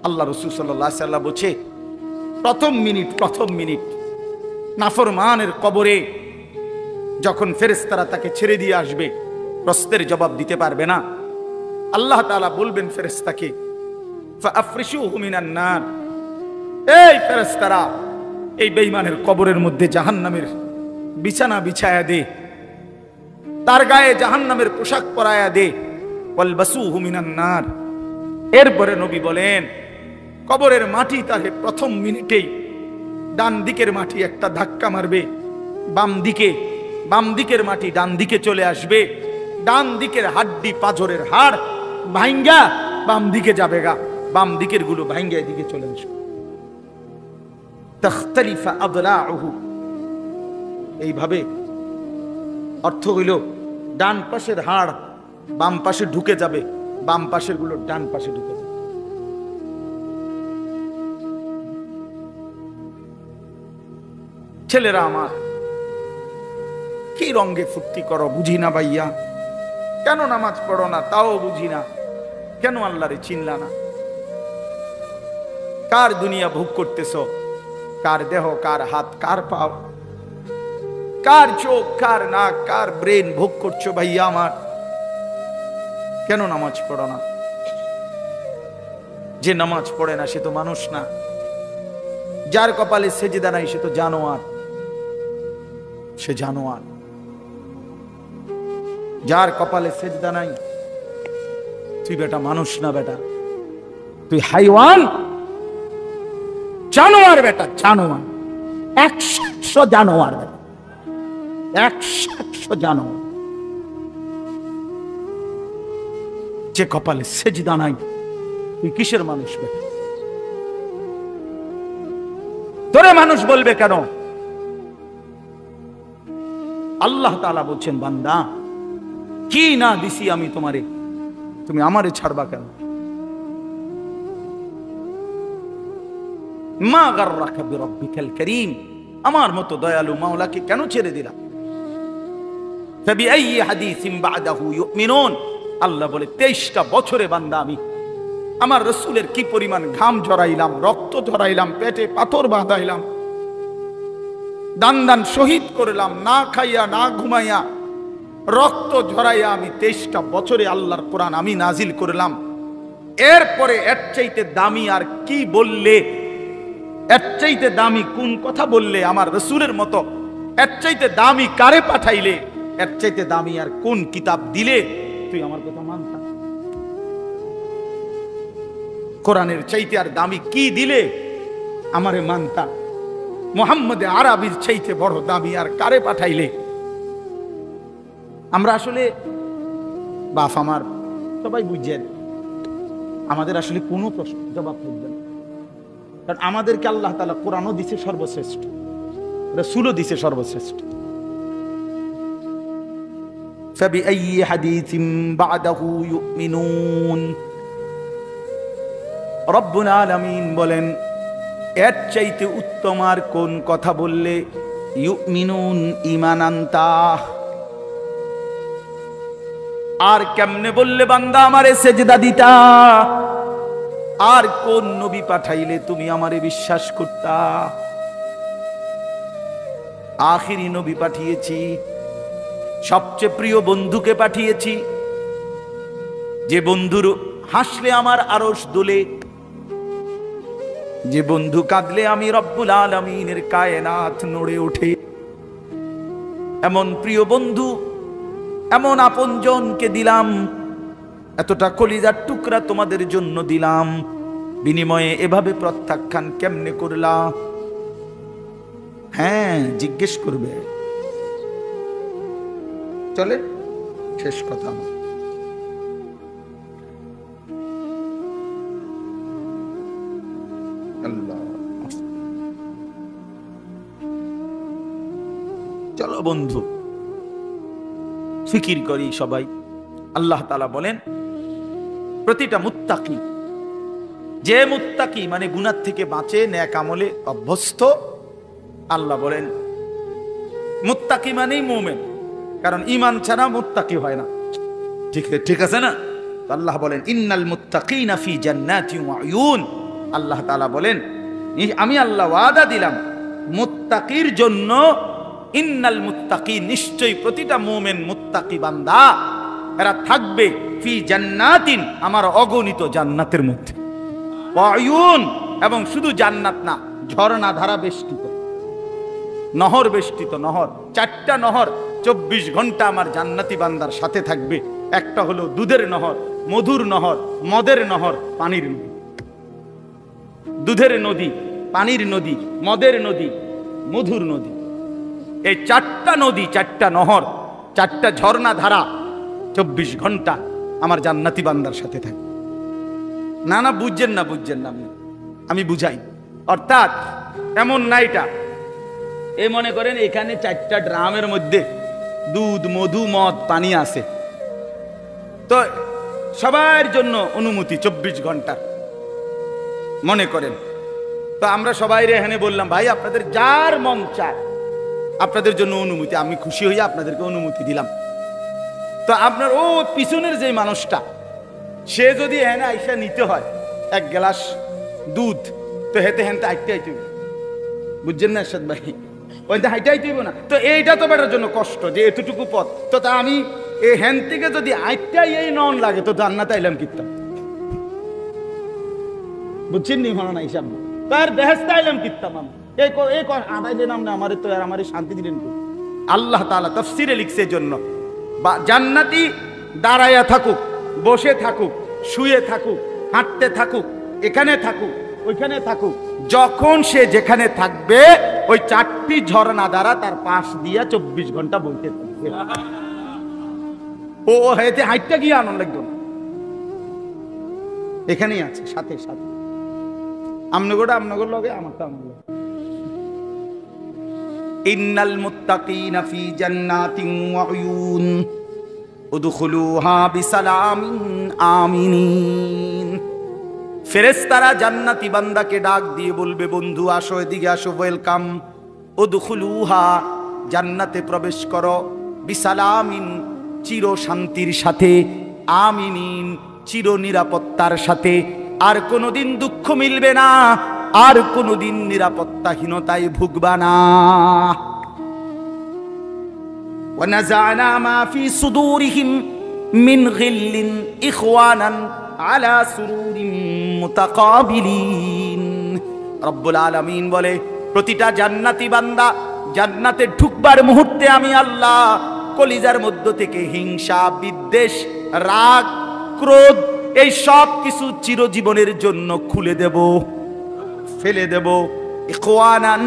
আল্লাহ রাসূল সাল্লাল্লাহু আলাইহি ওয়াসাল্লাম বলছে, প্রথম মিনিট নাফরমানের কবরে যখন ফেরেশতারা তাকে ছেড়ে দিয়ে আসবে, প্রশ্নের জবাব দিতে পারবে না, আল্লাহ তাআলা বলবেন ফেরেশতাকে, ফাআফরিশুহু মিনান নার, এই ফেরেশতারা এই বেঈমানের কবরের মধ্যে জাহান্নামের বিছানা বিছায়া দে, তার গায়ে জাহান্নামের পোশাক পরায়া দে, ওয়ালবাসুহু মিনান নার। এরপরে নবী বলেন, কবরের মাটি তাকে প্রথম মিনিটেই ডান দিকের মাটি একটা ধাক্কা মারবে, বাম দিকের মাটি ডান দিকে চলে আসবে, ডান দিকের হাড্ডি পাঁজরের হাড় ভাঙ্গা বাম দিকে যাবে গা, বাম দিকের গুলো ভাঙ্গা এদিকে চলে আসবে। তাখতালিফা আদলাউহু, এইভাবে অর্থ হইল ডান পাশের হাড় বাম পাশে ঢুকে যাবে, বাম পাশের গুলো ডান পাশে ঢুকে যাবে। ছেলেরা আমার, কি রঙে ফুর্তি করো বুঝি না ভাইয়া, কেন নামাজ পড়ো না তাও বুঝি না, কেন আল্লাহরে চিনলা না? কার দুনিয়া ভোগ করতেছ? কার দেহ, কার হাত, কার পাও, কার চোখ, কার নাক, কার ব্রেন ভোগ করছো ভাইয়া আমার? কেন নামাজ পড়ো না? যে নামাজ পড়ে না সে তো মানুষ না, যার কপালে সেজদা নাই সে তো জানোয়ার, সে জানোয়ার। যার কপালে সেজদা নাই তুই বেটা মানুষ না, বেটা তুই হাইওয়ান, জানোয়ার বেটা, জানোয়ার, 100 জানোয়ার বেটা, 100 জানোয়ার। যে কপালে সেজদা নাই তুই কিসের মানুষ বেটা? তোরে মানুষ বলবে কেন? আল্লাহ তাআলা বলছেন, বান্দা কি না দিছি আমি তোমারে, তুমি আমারে ছাড়বা কেন? মা গাররাকা বিরাব্বিকাল কারীম, আমার মতো দয়ালু মাওলাকে কেন ছেড়ে দিলা? ফাবিআইয়ি হাদিসিন বা'দাহু ইউমিনুন, আল্লাহ বলে 23টা বছরে বান্দা আমি আমার রাসূলের কি পরিমাণ ঘাম ঝরাইলাম, রক্ত ঝরাইলাম, পেটে পাথর বাঁধাইলাম, দান দান শহীদ করলাম, না খাইয়া না ঘুমাইয়া রক্ত ঝরাইয়া আমি 23টা বছরে আল্লাহর কোরআন আমি নাজিল করলাম। এরপরে এর চাইতে দামি আর কি বললে, এর চাইতে দামি কোন কথা বললে আমার রাসূলের মতো, এর চাইতে দামি কারে পাঠাইলে, এর চাইতে দামি আর কোন কিতাব দিলে তুই আমার কথা মানতা? কোরআনের চাইতে আর দামি কি দিলে আমারে মানতা? মুহাম্মদ আরবির চাইতে বড় দামি আর কারে পাঠাইলে? আমরা আসলে বাপ আমার সবাই বুঝছেন, আমাদের আসলে কোনো প্রশ্ন জবাব থাকবে না, কারণ আমাদেরকে আল্লাহ তাআলা কোরআনও দিছে সর্বশ্রেষ্ঠ, রাসূলও দিছে সর্বশ্রেষ্ঠ। ফাবিআইয়ি হাদিসিন বা'দাহু ইউমিনুন, রব্বুল আলামিন বলেন এর চাইতে উত্তম আর কোন কথা বললে ইউমিনুন ঈমান আনতা, আর কেমনে বললে বান্দা আমারে সেজদা দিতা, আর কোন নবী পাঠাইলে তুমি আমারে বিশ্বাস করতা? আখিরি নবী পাঠিয়েছি, সবচেয়ে প্রিয় বন্ধুকে পাঠিয়েছি, যে বন্ধুর হাসলে আমার আরশ দোলে, যে বন্ধু কাঁদলে আমি রব্বুল আলামিনের কায়নাত নড়ে ওঠে। এমন প্রিয় বন্ধু, এমন আপনজনকে দিলাম, এতটা কলিজার টুকরা তোমাদের জন্য দিলাম, বিনিময়ে এভাবে প্রত্যাখ্যান কেমনে করলা? হ্যাঁ, জিজ্ঞেস করবে। চলে শেষ কথা, আল্লাহ চলো বন্ধু ফিকির করি সবাই। আল্লাহ তাআলা বলেন প্রতিটা মুত্তাকি, যে মুত্তাকি মানে গুনাহ থেকে বাঁচে, নেক আমলে অভ্যস্ত, আল্লাহ বলেন মুত্তাকি মানেই মুমিন, কারণ ঈমান ছাড়া মুত্তাকি হয় না। ঠিক আছে না? আল্লাহ বলেন ইন্নাল মুত্তাকিনা ফি জান্নাতিন ওয়া উয়ুন, আল্লাহ তাআলা বলেন আমি আল্লাহ ওয়াদা দিলাম মুত্তাকির জন্য, ইন্নাল মুত্তাকিন, নিশ্চয়ই প্রতিটা মুমিন মুত্তাকি বান্দা এরা থাকবে ফি জান্নাতিন, আমার অগণিত জান্নাতের মধ্যে, ওয়ায়ুন, এবং শুধু জান্নাত না, ঝর্ণা ধারা বেষ্টিত, নহর বেষ্টিত, নহর, 4টা নহর 24 ঘন্টা আমার জান্নাতি বান্দার সাথে থাকবে। একটা হলো দুধের নহর, মধুর নহর, মদের নহর, পানির নদী। দুধের নদী, পানির নদী, মদের নদী, মধুর নদী, এই 4টা নদী, 4টা নহর, 4টা ঝর্ণা ধারা 24 ঘন্টা আমার জান্নাতি বান্দার সাথে থাকে। না না, বুঝছেন না, বুঝছেন না, আমি বুঝাই। অর্থাৎ এমন না, এটা এ মনে করেন এখানে 4টা ড্রামের মধ্যে দুধ, মধু, মদ, পানি আছে, তো সবার জন্য অনুমতি 24 ঘন্টার মনে করেন। তো আমরা সবাই এখানে বললাম, ভাই আপনাদের যার মন চায় আপনাদের জন্য অনুমতি, আমি খুশি হয়ে আপনাদেরকে অনুমতি দিলাম। তো আপনার ও পিছনের যে মানুষটা, সে যদি এখানে আইসা নিতে হয় 1 গ্লাস দুধ, তো হেতে হেনতে হাইটে হাইতে, বুঝছেন না এরশাদ ভাই, ওইটা হাইটে হাইতে না। তো এইটা তো বেটার জন্য কষ্ট, যে এতটুকু পথ, তো তা আমি এই হ্যান থেকে যদি আইটাই এই নন লাগে, তো জান্নাতে আইলাম কিতাম, বুঝছেন নি ভালো না হিসাব, তার বেহেশতে আইলাম কিতাম আমি, এই আদায় দিলাম না, আমারে তো আর আমারে শান্তি দিলেন। আল্লাহ তাআলা তাফসীরে লিখছে জন্য, জান্নাতি দাঁড়ায়া থাকুক, বসে থাকুক, শুয়ে থাকুক, হাঁটতে থাকুক, এখানে থাকুক, ওইখানে থাকুক, যখন সে যেখানে থাকবে ওই 4টি ঝর্ণা দ্বারা তার পাশ দিয়া 24 ঘন্টা বইতে থাকবে। ও হেতে হাইটটা গিয়ে আনন্দ লাগতো না, এখানেই আছে সাথে সাথে, আমনগোটা আমনগর লগে, আমারটা আমার লগে। ইন্নাল মুত্তাকিনা ফি জান্নাতিন ওয়া উয়ুন উদখুলুহা বিসালামিন আমিনিন। ফেরেশতারা জান্নাতি বান্দাকে ডাক দিয়ে বলবে, বন্ধু আসো, এদিকে আসো, ওয়েলকাম, উদখুলুহা, জান্নাতে প্রবেশ করো, বিসালামিন, চির শান্তির সাথে, আমিনিন, চির নিরাপত্তার সাথে, আর কোনোদিন দুঃখ মিলবে না, আর কোনোদিন নিরাপত্তাহীনতায় ভুগবা না। ওয়ানাযা'না মা ফি সুদুরিহিম মিন গিল্লিন ইখওয়ানান আলা সুরুরিন মুতাকাবিলিন। রব্বুল আলামিন বলে, প্রতিটা জান্নাতি বান্দা জান্নাতে ঢুকবার মুহূর্তে আমি আল্লাহ কলিজার মধ্য থেকে হিংসা, বিদ্বেষ, রাগ, ক্রোধ, এই সব কিছু চিরজীবনের জন্য খুলে দেব, ফেলে দেব। ইখওয়ানান,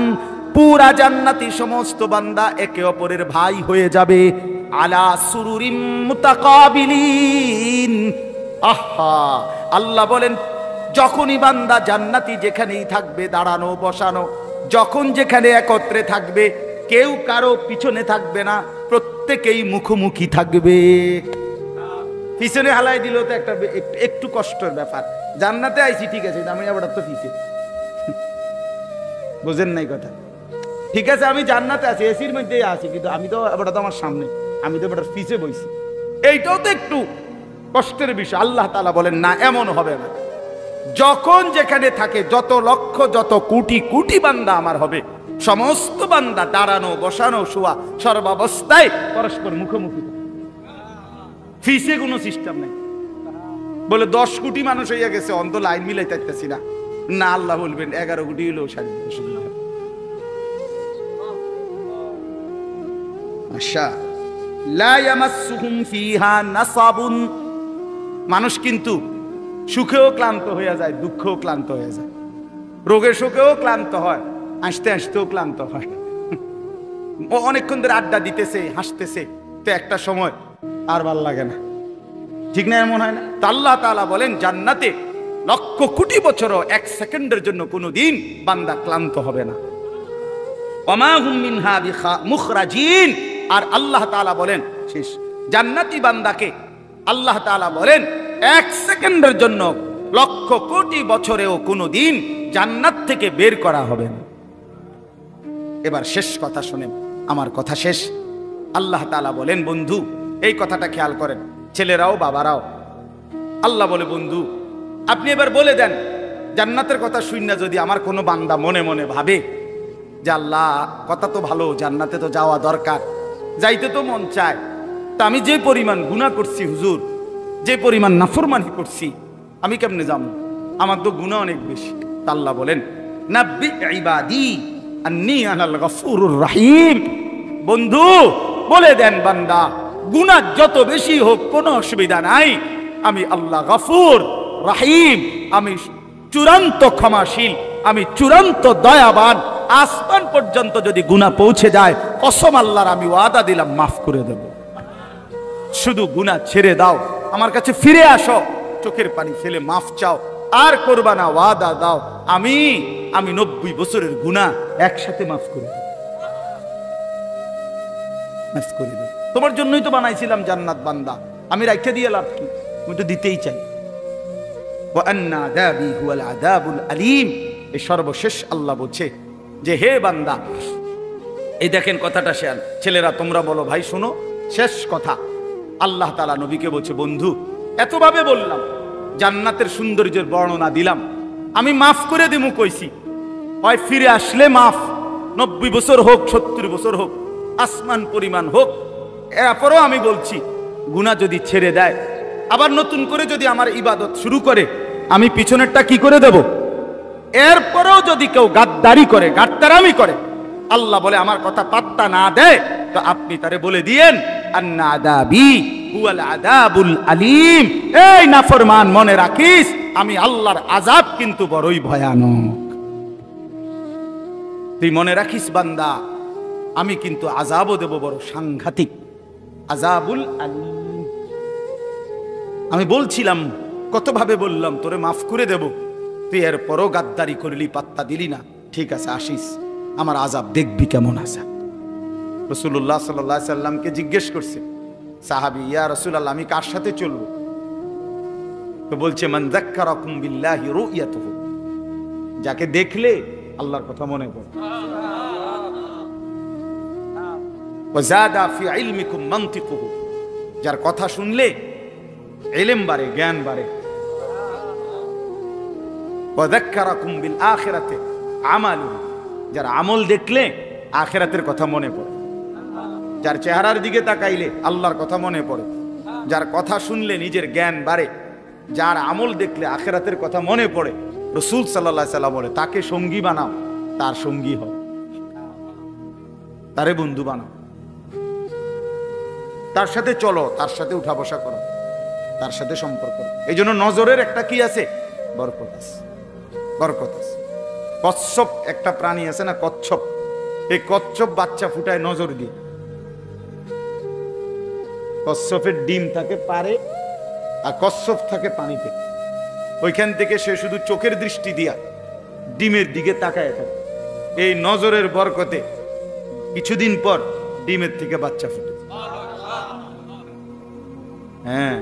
পুরা জান্নাতি সমস্ত বান্দা একে অপরের ভাই হয়ে যাবে। আলা সুরুরিম মুতাকাবিলিন। আহা, আল্লাহ বলেন, যখনই বান্দা জান্নাতি যেখানেই থাকবে, দাঁড়ানো বসানো, যখন যেখানে একত্রে থাকবে, কেউ কারো পিছনে থাকবে না, প্রত্যেকেই মুখোমুখি থাকবে। পিছনে হালাই দিল তো একটা একটু কষ্টের ব্যাপার। জান্নাতে আইছি ঠিক আছে, আমি আবার তো পিছে, বুঝেন নাই কথা? ঠিক আছে আমি জান্নাতে আছি, এসির মধ্যে আছি, কিন্তু আমি তো আবার তো আমার সামনে, আমি তো এবার পিছে বইছি, এইটাও তো একটু কষ্টের বিষয়। আল্লাহ তাআলা বলেন না, এমন হবে না। যখন যেখানে থাকে, যত লক্ষ, যত কোটি কোটি বান্দা আমার হবে, সমস্ত বান্দা দাঁড়ানো বসানো শোয়া সর্বাবস্থায় পরস্পর মুখোমুখি, ফিসে কোনো সিস্টেম নেই। বলে 10 কোটি মানুষ হইয়া গেছে, অন্ত লাইন মিলাই থাকতেছি না, না, আল্লাহ বলবেন 11 কোটি হলেও সারি আশা লা ইয়ামাসসুহুম ফিহা নাসাবুন। মানুষ কিন্তু সুখেও ক্লান্ত হয়ে যায়, দুঃখেও ক্লান্ত হয়ে যায়, রোগে শোকেও ক্লান্ত হয়, হাসতে হাসতেও ক্লান্ত হয়। ও অনেকক্ষণ ধরে আড্ডা দিতেছে, হাসতেছে, তো একটা সময় আর ভাল লাগে না, ঠিক না? এমন হয় না? তো আল্লাহ তাআলা বলেন, জান্নাতে লক্ষ কোটি বছরও 1 সেকেন্ডের জন্য কোনোদিন বান্দা ক্লান্ত হবে না। ওমা হুম মিনহা মুখরাজিন। আর আল্লাহ তাআলা বলেন, শেষ জান্নাতি বান্দাকে আল্লাহ তাআলা বলেন, 1 সেকেন্ডের জন্য লক্ষ কোটি বছরেও কোনোদিন জান্নাত থেকে বের করা হবে না। এবার শেষ কথা শুনেন, আমার কথা শেষ। আল্লাহ তাআলা বলেন, বন্ধু এই কথাটা খেয়াল করেন, ছেলেরাও বাবারাও। আল্লাহ বলে, বন্ধু আপনি এবার বলে দেন জান্নাতের কথা শুননা যদি আমার কোনো বান্দা মনে মনে ভাবে যে আল্লাহ কথা তো ভালো, জান্নাতে তো যাওয়া দরকার, যাইতে তো মন চায়, তা আমি যে পরিমাণ গুনাহ করছি হুজুর, যে পরিমাণ নাফরমানি করছি, আমি কেমনে যাবো? আমার তো গুনাহ অনেক বেশি। তা আল্লাহ বলেন নাব্বি ইবাদি আন্নী আনাল গফুরুর রহিম। বন্ধু বলে দেন বান্দা, গুনাহ যত বেশি হোক কোনো অসুবিধা নাই, আমি আল্লাহ গফুর রহিম, আমি চূড়ান্ত ক্ষমাশীল, আমি চূড়ান্ত দয়াবান। আসমান পর্যন্ত যদি গুনাহ পৌঁছে যায়, কসম আল্লাহর আমি ওয়াদা দিলাম মাফ করে দেব। শুধু গুনাহ ছেড়ে দাও, আমার কাছে ফিরে আসো, চোখের পানি ফেলে মাফ চাও, আর করবা না, ওয়াদা দাও আমি 90 বছরের গুনাহ একসাথে মাফ করে দেব, মাফ করে দেব। তোমার জন্যই তো বানাইছিলাম জান্নাত বান্দা, আমি রাইখা দিয়ে লাভ কি? আমি তো দিতেই চাই। ওয়া আন্না আযাবি হুয়াল আযাবুল আলীম। এই সর্বশেষ আল্লাহ বলছে যে হে বান্দা, এই দেখেন কথাটা ছেলেরা তোমরা বলো ভাই শোনো, শেষ কথা আল্লাহ তাআলা নবীকে বলছে, বন্ধু এতভাবে বললাম, জান্নাতের সৌন্দর্যের বর্ণনা দিলাম, আমি মাফ করে দিমু কইছি, হয় ফিরে আসলে মাফ, 90 বছর হোক 70 বছর হোক, আসমান পরিমাণ হোক, এরপরও আমি বলছি গুনাহ যদি ছেড়ে দেয়, আবার নতুন করে যদি আমার ইবাদত শুরু করে, আমি পিছনেরটা কি করে দেব? এরপরেও যদি কেউ গাদ্দারি করে, গাদ্দারামি করে, আল্লাহ বলে আমার কথা পাত্তা না দেয়, তো আপনি তারে বলে দিয়েন আন্না আযাবি হুয়াল আযাবুল আলীম। এই নাফরমান মনে রাখিস, আমি আল্লাহর আযাব কিন্তু বড়ই ভয়ানক। তুই মনে রাখিস বান্দা, আমি কিন্তু আযাবও দেব বড় সাংঘাতিক, আযাবুল আলীম। আমি বলছিলাম, কতভাবে বললাম তোরে মাফ করে দেব, তুই এরপরও গাদ্দারি করলি, পাত্তা দিলি না, ঠিক আছে আসিস, আমার আযাব দেখবি কেমন আযাব। রাসূলুল্লাহ সাল্লাল্লাহু আলাইহি সাল্লামকে জিজ্ঞেস করছে সাহাবী, ইয়া রাসূলুল্লাহ আমি কার সাথে চলবো? তো বলছে মান যাক্কারাকুম বিল্লাহি রুয়াতুহু, যাকে দেখলে আল্লাহর কথা মনে পড়ে, ওয়া যাদা ফি ইলমিকুম মানতিকুহু, যার কথা শুনলে ইলম বাড়ে, জ্ঞান বাড়ে, ওয়া যাক্কারাকুম বিল আখিরাতি আমালুহু, যার আমল দেখলে আখিরাতের কথা মনে পড়ে, যার চেহারার দিকে তাকাইলে আল্লাহর কথা মনে পড়ে, যার কথা শুনলে নিজের জ্ঞান বাড়ে, যার আমল দেখলে আখিরাতের কথা মনে পড়ে, রাসূল সাল্লাল্লাহু আলাইহি সাল্লাম বলে তাকে সঙ্গী বানাও, তার সঙ্গী হও, তারে বন্ধু বানাও, তার সাথে চলো, তার সাথে উঠা বসা করো, তার সাথে সম্পর্ক। এই জন্য নজরের একটা কি আছে? বরকত আছে, বরকত আছে। কচ্ছপ একটা প্রাণী আছে না, কচ্ছপ, এই কচ্ছপ বাচ্চা ফুটায় নজর দিয়ে। কচ্ছপের ডিম থাকে পারে, আর কচ্ছপ থাকে পানিতে, ওইখান থেকে সে শুধু চোখের দৃষ্টি দিয়া ডিমের দিকে তাকায় থাকে। এই নজরের বরকতে কিছুদিন পর ডিমের থেকে বাচ্চা ফুটে। হ্যাঁ,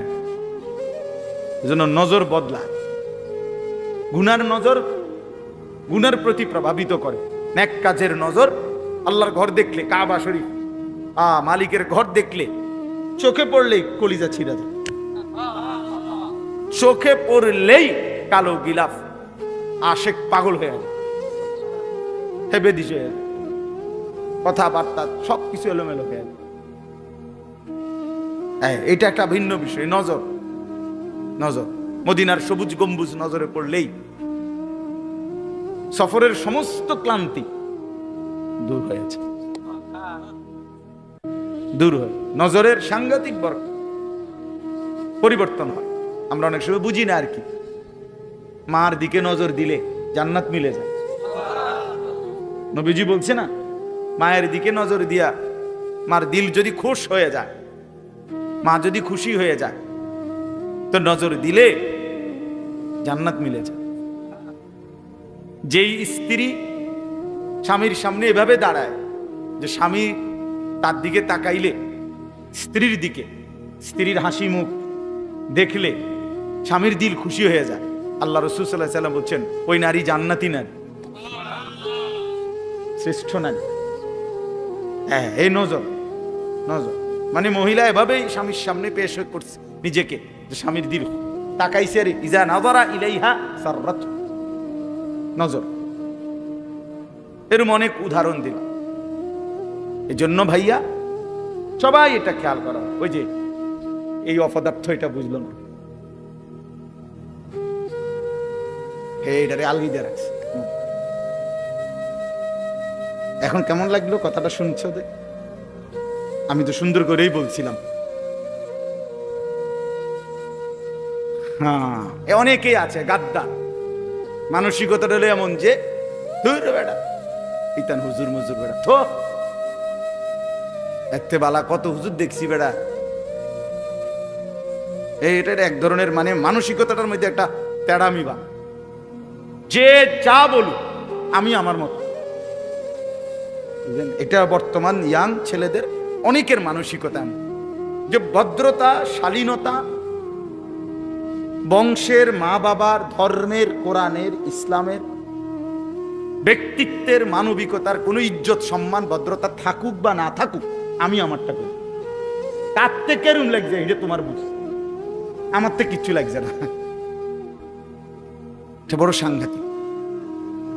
এজন্য নজর বদলায়। গুনার নজর গুনার প্রতি প্রভাবিত করে, নেক কাজের নজর, আল্লাহর ঘর দেখলে, কাবা শরীফ, মালিকের ঘর দেখলে চোখে পড়লেই কলিজা ছিঁড়া যায়, চোখে পড়লেই কালো গিলাফ, আশেক পাগল হয়ে যায়, হেবে দিছে, কথাবার্তা সবকিছু এলোমেলো হয়ে যায়। এটা একটা ভিন্ন বিষয়, নজর। নজর, মদিনার সবুজ গম্বুজ নজরে পড়লেই সফরের সমস্ত ক্লান্তি দূর হয়েছে, দূর হয়। নজরের সাংঘাতিক পরিবর্তন হয়। আমরা অনেক সময় বুঝি না আর কি, মার দিকে নজর দিলে জান্নাত মিলে যায়। নবীজি বলছে না, মায়ের দিকে নজর দিয়া মার দিল যদি খুশ হয়ে যায়, মা যদি খুশি হয়ে যায়, তো নজর দিলে জান্নাত মিলে যায়। যেই স্ত্রী স্বামীর সামনে এভাবে দাঁড়ায় যে স্বামী তার দিকে তাকাইলে, স্ত্রীর দিকে, স্ত্রীর হাসি মুখ দেখলে স্বামীর দিল খুশি হয়ে যায়, আল্লাহ রাসূল সাল্লাল্লাহু আলাইহি ওয়াসাল্লাম বলছেন ওই নারী জান্নাতি নারী, শ্রেষ্ঠ নারী। হ্যাঁ, এই নজর। নজর মানে মহিলা এভাবেই স্বামীর সামনে পেশ করছে নিজেকে, যে স্বামীর দিল তাকাইছে রে, ইজা নাযারা ইলাইহা সাররাত, নজর। এরম অনেক উদাহরণ দিলাম। এই জন্য ভাইয়া সবাই এটা খেয়াল করা। ওই যে এই অপদার্থ এটা বুঝলো না, এটারে আলগি দিয়ে রাখছে। এখন কেমন লাগলো কথাটা শুনছো? আমি তো সুন্দর করেই বলছিলাম। হ্যাঁ, অনেকেই আছে গাদ্দার, মানসিকতাটা হলো এমন যে বেটা ইতান হুজুর মুজুর বেটা থো এতে বালা কত হুজুর দেখছি বেটা। এইটার এক ধরনের মানে মানসিকতাটার মধ্যে একটা তেড়ামি বা, যে যা বলুক আমি আমার মতো। এটা বর্তমান ইয়াং ছেলেদের অনেকের মানসিকতা, যে ভদ্রতা, শালীনতা, বংশের, মা বাবার, ধর্মের, কোরআনের, ইসলামের, ব্যক্তিত্বের, মানবিকতার কোনো ইজ্জত, সম্মান, ভদ্রতা থাকুক বা না থাকুক, আমি আমারটা করি। তার থেকে কেরম লাগছে এটা তোমার বুঝ, আমার তো কিচ্ছু লাগছে না। বড় সাংঘাতিক,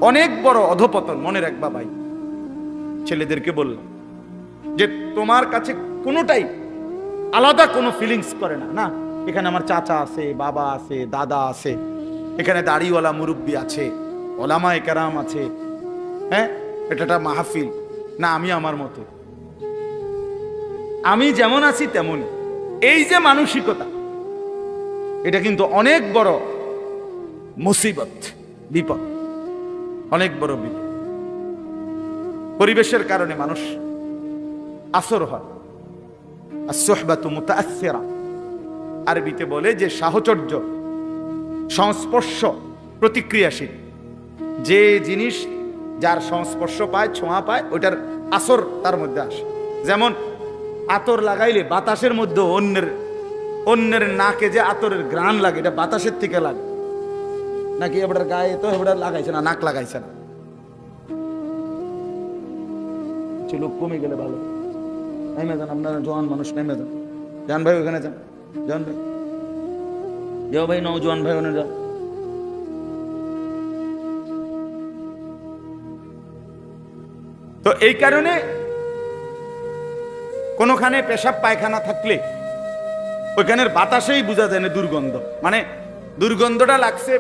অনেক বড় অধপতন। মনে রাখবা ভাই, ছেলেদেরকে বললাম যে তোমার কাছে কোনোটাই আলাদা কোনো ফিলিংস করে না। না, এখানে আমার চাচা আছে, বাবা আছে, দাদা আছে, এখানে দাড়িওয়ালা মুরব্বী আছে, ওলামায়ে কেরাম আছে, হ্যাঁ, এটা একটা মাহফিল না, আমি আমার মতো, আমি যেমন আছি তেমন। এই যে মানসিকতা, এটা কিন্তু অনেক বড় মুসিবত, বিপদ, অনেক বড় বিপদ। পরিবেশের কারণে মানুষ আসর হয়। as-suhbatu muta'aththira, আরবিতে বলে যে সাহচর্য, সংস্পর্শ প্রতিক্রিয়াশীল। যে জিনিস যার সংস্পর্শ পায়, ছোঁয়া পায়, ওইটার আসর তার মধ্যে আসে। যেমন আতর লাগাইলে বাতাসের মধ্যে অন্যের নাকে যে আতরের ঘ্রাণ লাগে, এটা বাতাসের থেকে লাগে, নাকি এবার গায়ে তো এবার লাগাইছে না, নাক লাগাইছে না। লোক কমে গেলে ভালো, নেমে যান, আপনারা জওয়ান মানুষ নেমে যান, জান ভাই ওখানে যান, জান ভাই, যাও ভাই, নওজোয়ান ভাই ওখানে যান। তো এই কারণে কোনখানে পেশাব পায়খানা থাকলে ওইখানের বাতাসেই বোঝা যায় না দুর্গন্ধ, মানে দুর্গন্ধটা লাগছে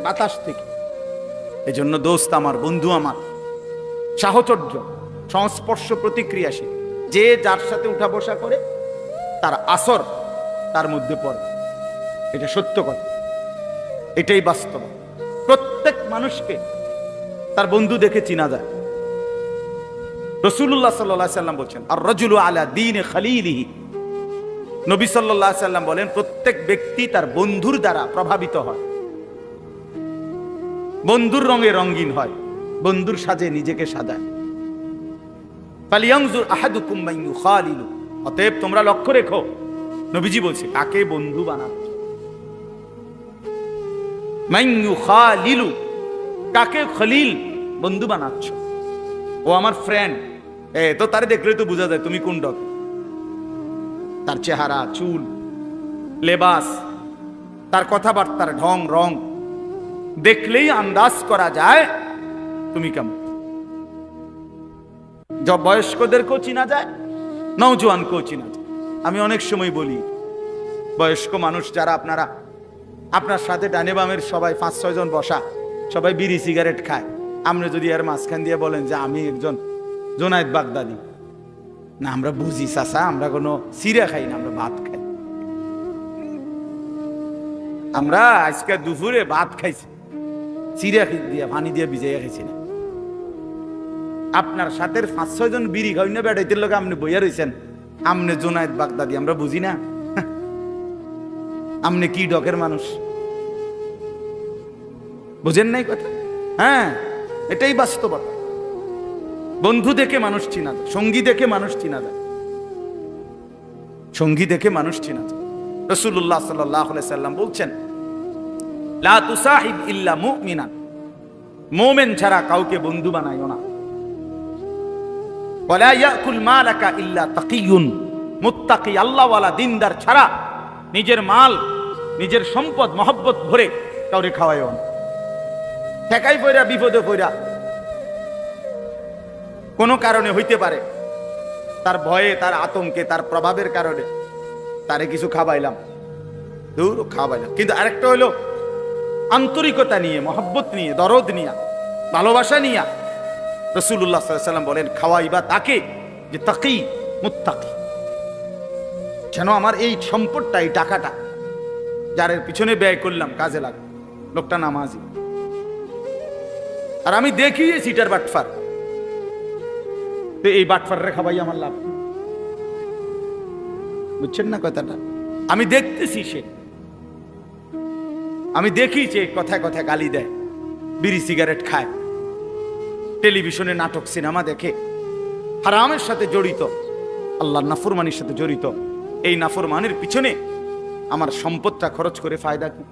বাতাস থেকে। এই জন্য দোস্ত আমার, বন্ধু আমার, সাহচর্য, সংস্পর্শ প্রতিক্রিয়াশীল। যে যার সাথে উঠা বসা করে তার আসর তার মধ্যে পড়ে, এটা সত্য কথা, এটাই বাস্তব। প্রত্যেক মানুষকে তার বন্ধু দেখে চিনা যায়। রাসূলুল্লাহ সাল্লাল্লাহু আলাইহি সাল্লাম বলেন, আর রাজুলু আলা দীনি খালিলিহি। নবী সাল্লাল্লাহু আলাইহি সাল্লাম বলেন, প্রত্যেক ব্যক্তি তার বন্ধুর দ্বারা প্রভাবিত হয়, বন্ধুর রঙে রঙিন হয়, বন্ধুর সাজে নিজেকে সাজায়। ফালিয়ানজুর আহাদুকুম মান ইউখালিলু, অতএব তোমরা লক্ষ্য রেখো, নবীজি বলছে, কাকে বন্ধু বানাচ্ছ। মান ইউখালিলু, কাকে খলিল বন্ধু বানাচ্ছ। ও আমার ফ্রেন্ড, তো তারে দেখলে তো বোঝা যায় তুমি কোন ডক। তার চেহারা, চুল, লেবাস, তার কথাবার্তার ঢং রং দেখলেই আন্দাজ করা যায় তুমি কেমন। বয়স্কদেরকেও চিনা যায়, নওজোয়ানকেও চিনা যায়। আমি অনেক সময় বলি, বয়স্ক মানুষ যারা আপনারা, আপনার সাথে ডানে বামের সবাই 5-6 জন বসা, সবাই বিড়ি সিগারেট খায়, আপনি যদি এর মাঝখান দিয়ে বলেন যে আমি একজন জোনায়েদ বাগদাদি, না আমরা বুঝি চাচা, আমরা কোনো সিরা খাই না, আমরা ভাত খাই। আমরা আজকে দুপুরে ভাত খাইছি, সিরা দিয়ে পানি দিয়ে ভিজাইয়া খাইছি না। আপনার সাথে 5-6 জন বিড়ি খাই না বেড়াইতে লোক আপনি বইয়া রয়েছেন, আমনে জোনায়েদ বাগদাদি, আমরা বুঝি না। আমনে কি ডকের মানুষ, বুঝেন নাই কথা? হ্যাঁ, এটাই বাস্তবতা। বন্ধু দেখে মানুষ চিনা যায়, সঙ্গী দেখে মানুষ চিনা যায়, সঙ্গী দেখে মানুষ চিনা যায়। রাসূলুল্লাহ সাল্লাল্লাহু আলাইহি সাল্লাম বলছেন, লা তুসাহিব ইল্লা মুমিনান, মুমিন ছাড়া কাউকে বন্ধু বানাইও না। ওয়ালা ইয়াকুল মালাকা ইল্লা তাকিয়ুন, মুত্তাকি আল্লাহওয়ালা দিনদার ছাড়া নিজের মাল, নিজের সম্পদ মহব্বত ভরে কাউরে খাওয়াইও না। ঠেকাই পইরা বিপদে পইরা কোনো কারণে হইতে পারে, তার ভয়ে, তার আতঙ্কে, তার প্রভাবের কারণে তারে কিছু খাওয়াইলাম, দূর খাওয়াইলাম। কিন্তু আরেকটা হইলো আন্তরিকতা নিয়ে, মহব্বত নিয়ে, দরদ নিয়ে, ভালোবাসা নিয়ে। রাসূলুল্লাহ সাল্লাল্লাহু আলাইহি ওয়াসাল্লাম বলেন, খাওয়াইবা তাকে যে তাকি মুত্তাকি, যেন আমার এই সম্পদটা, এই টাকাটা যার পিছনে ব্যয় করলাম কাজে লাগে, লোকটা নামাজি। আর আমি দেখি সিটার বাটফার, তো এই বাটফার রে খাওয়াই আমার লাভ, বুঝছেন না কথাটা? আমি দেখতেছি সে, আমি দেখি যে কথায় কথায় গালি দেয়, বিড়ি সিগারেট খায়, টেলিভিশনে নাটক সিনেমা দেখে, হারামের সাথে জড়িত, আল্লাহর নাফরমানির সাথে জড়িত। এই নাফরমানির পিছনে আমার সম্পদটা খরচ করে ফায়দা কি?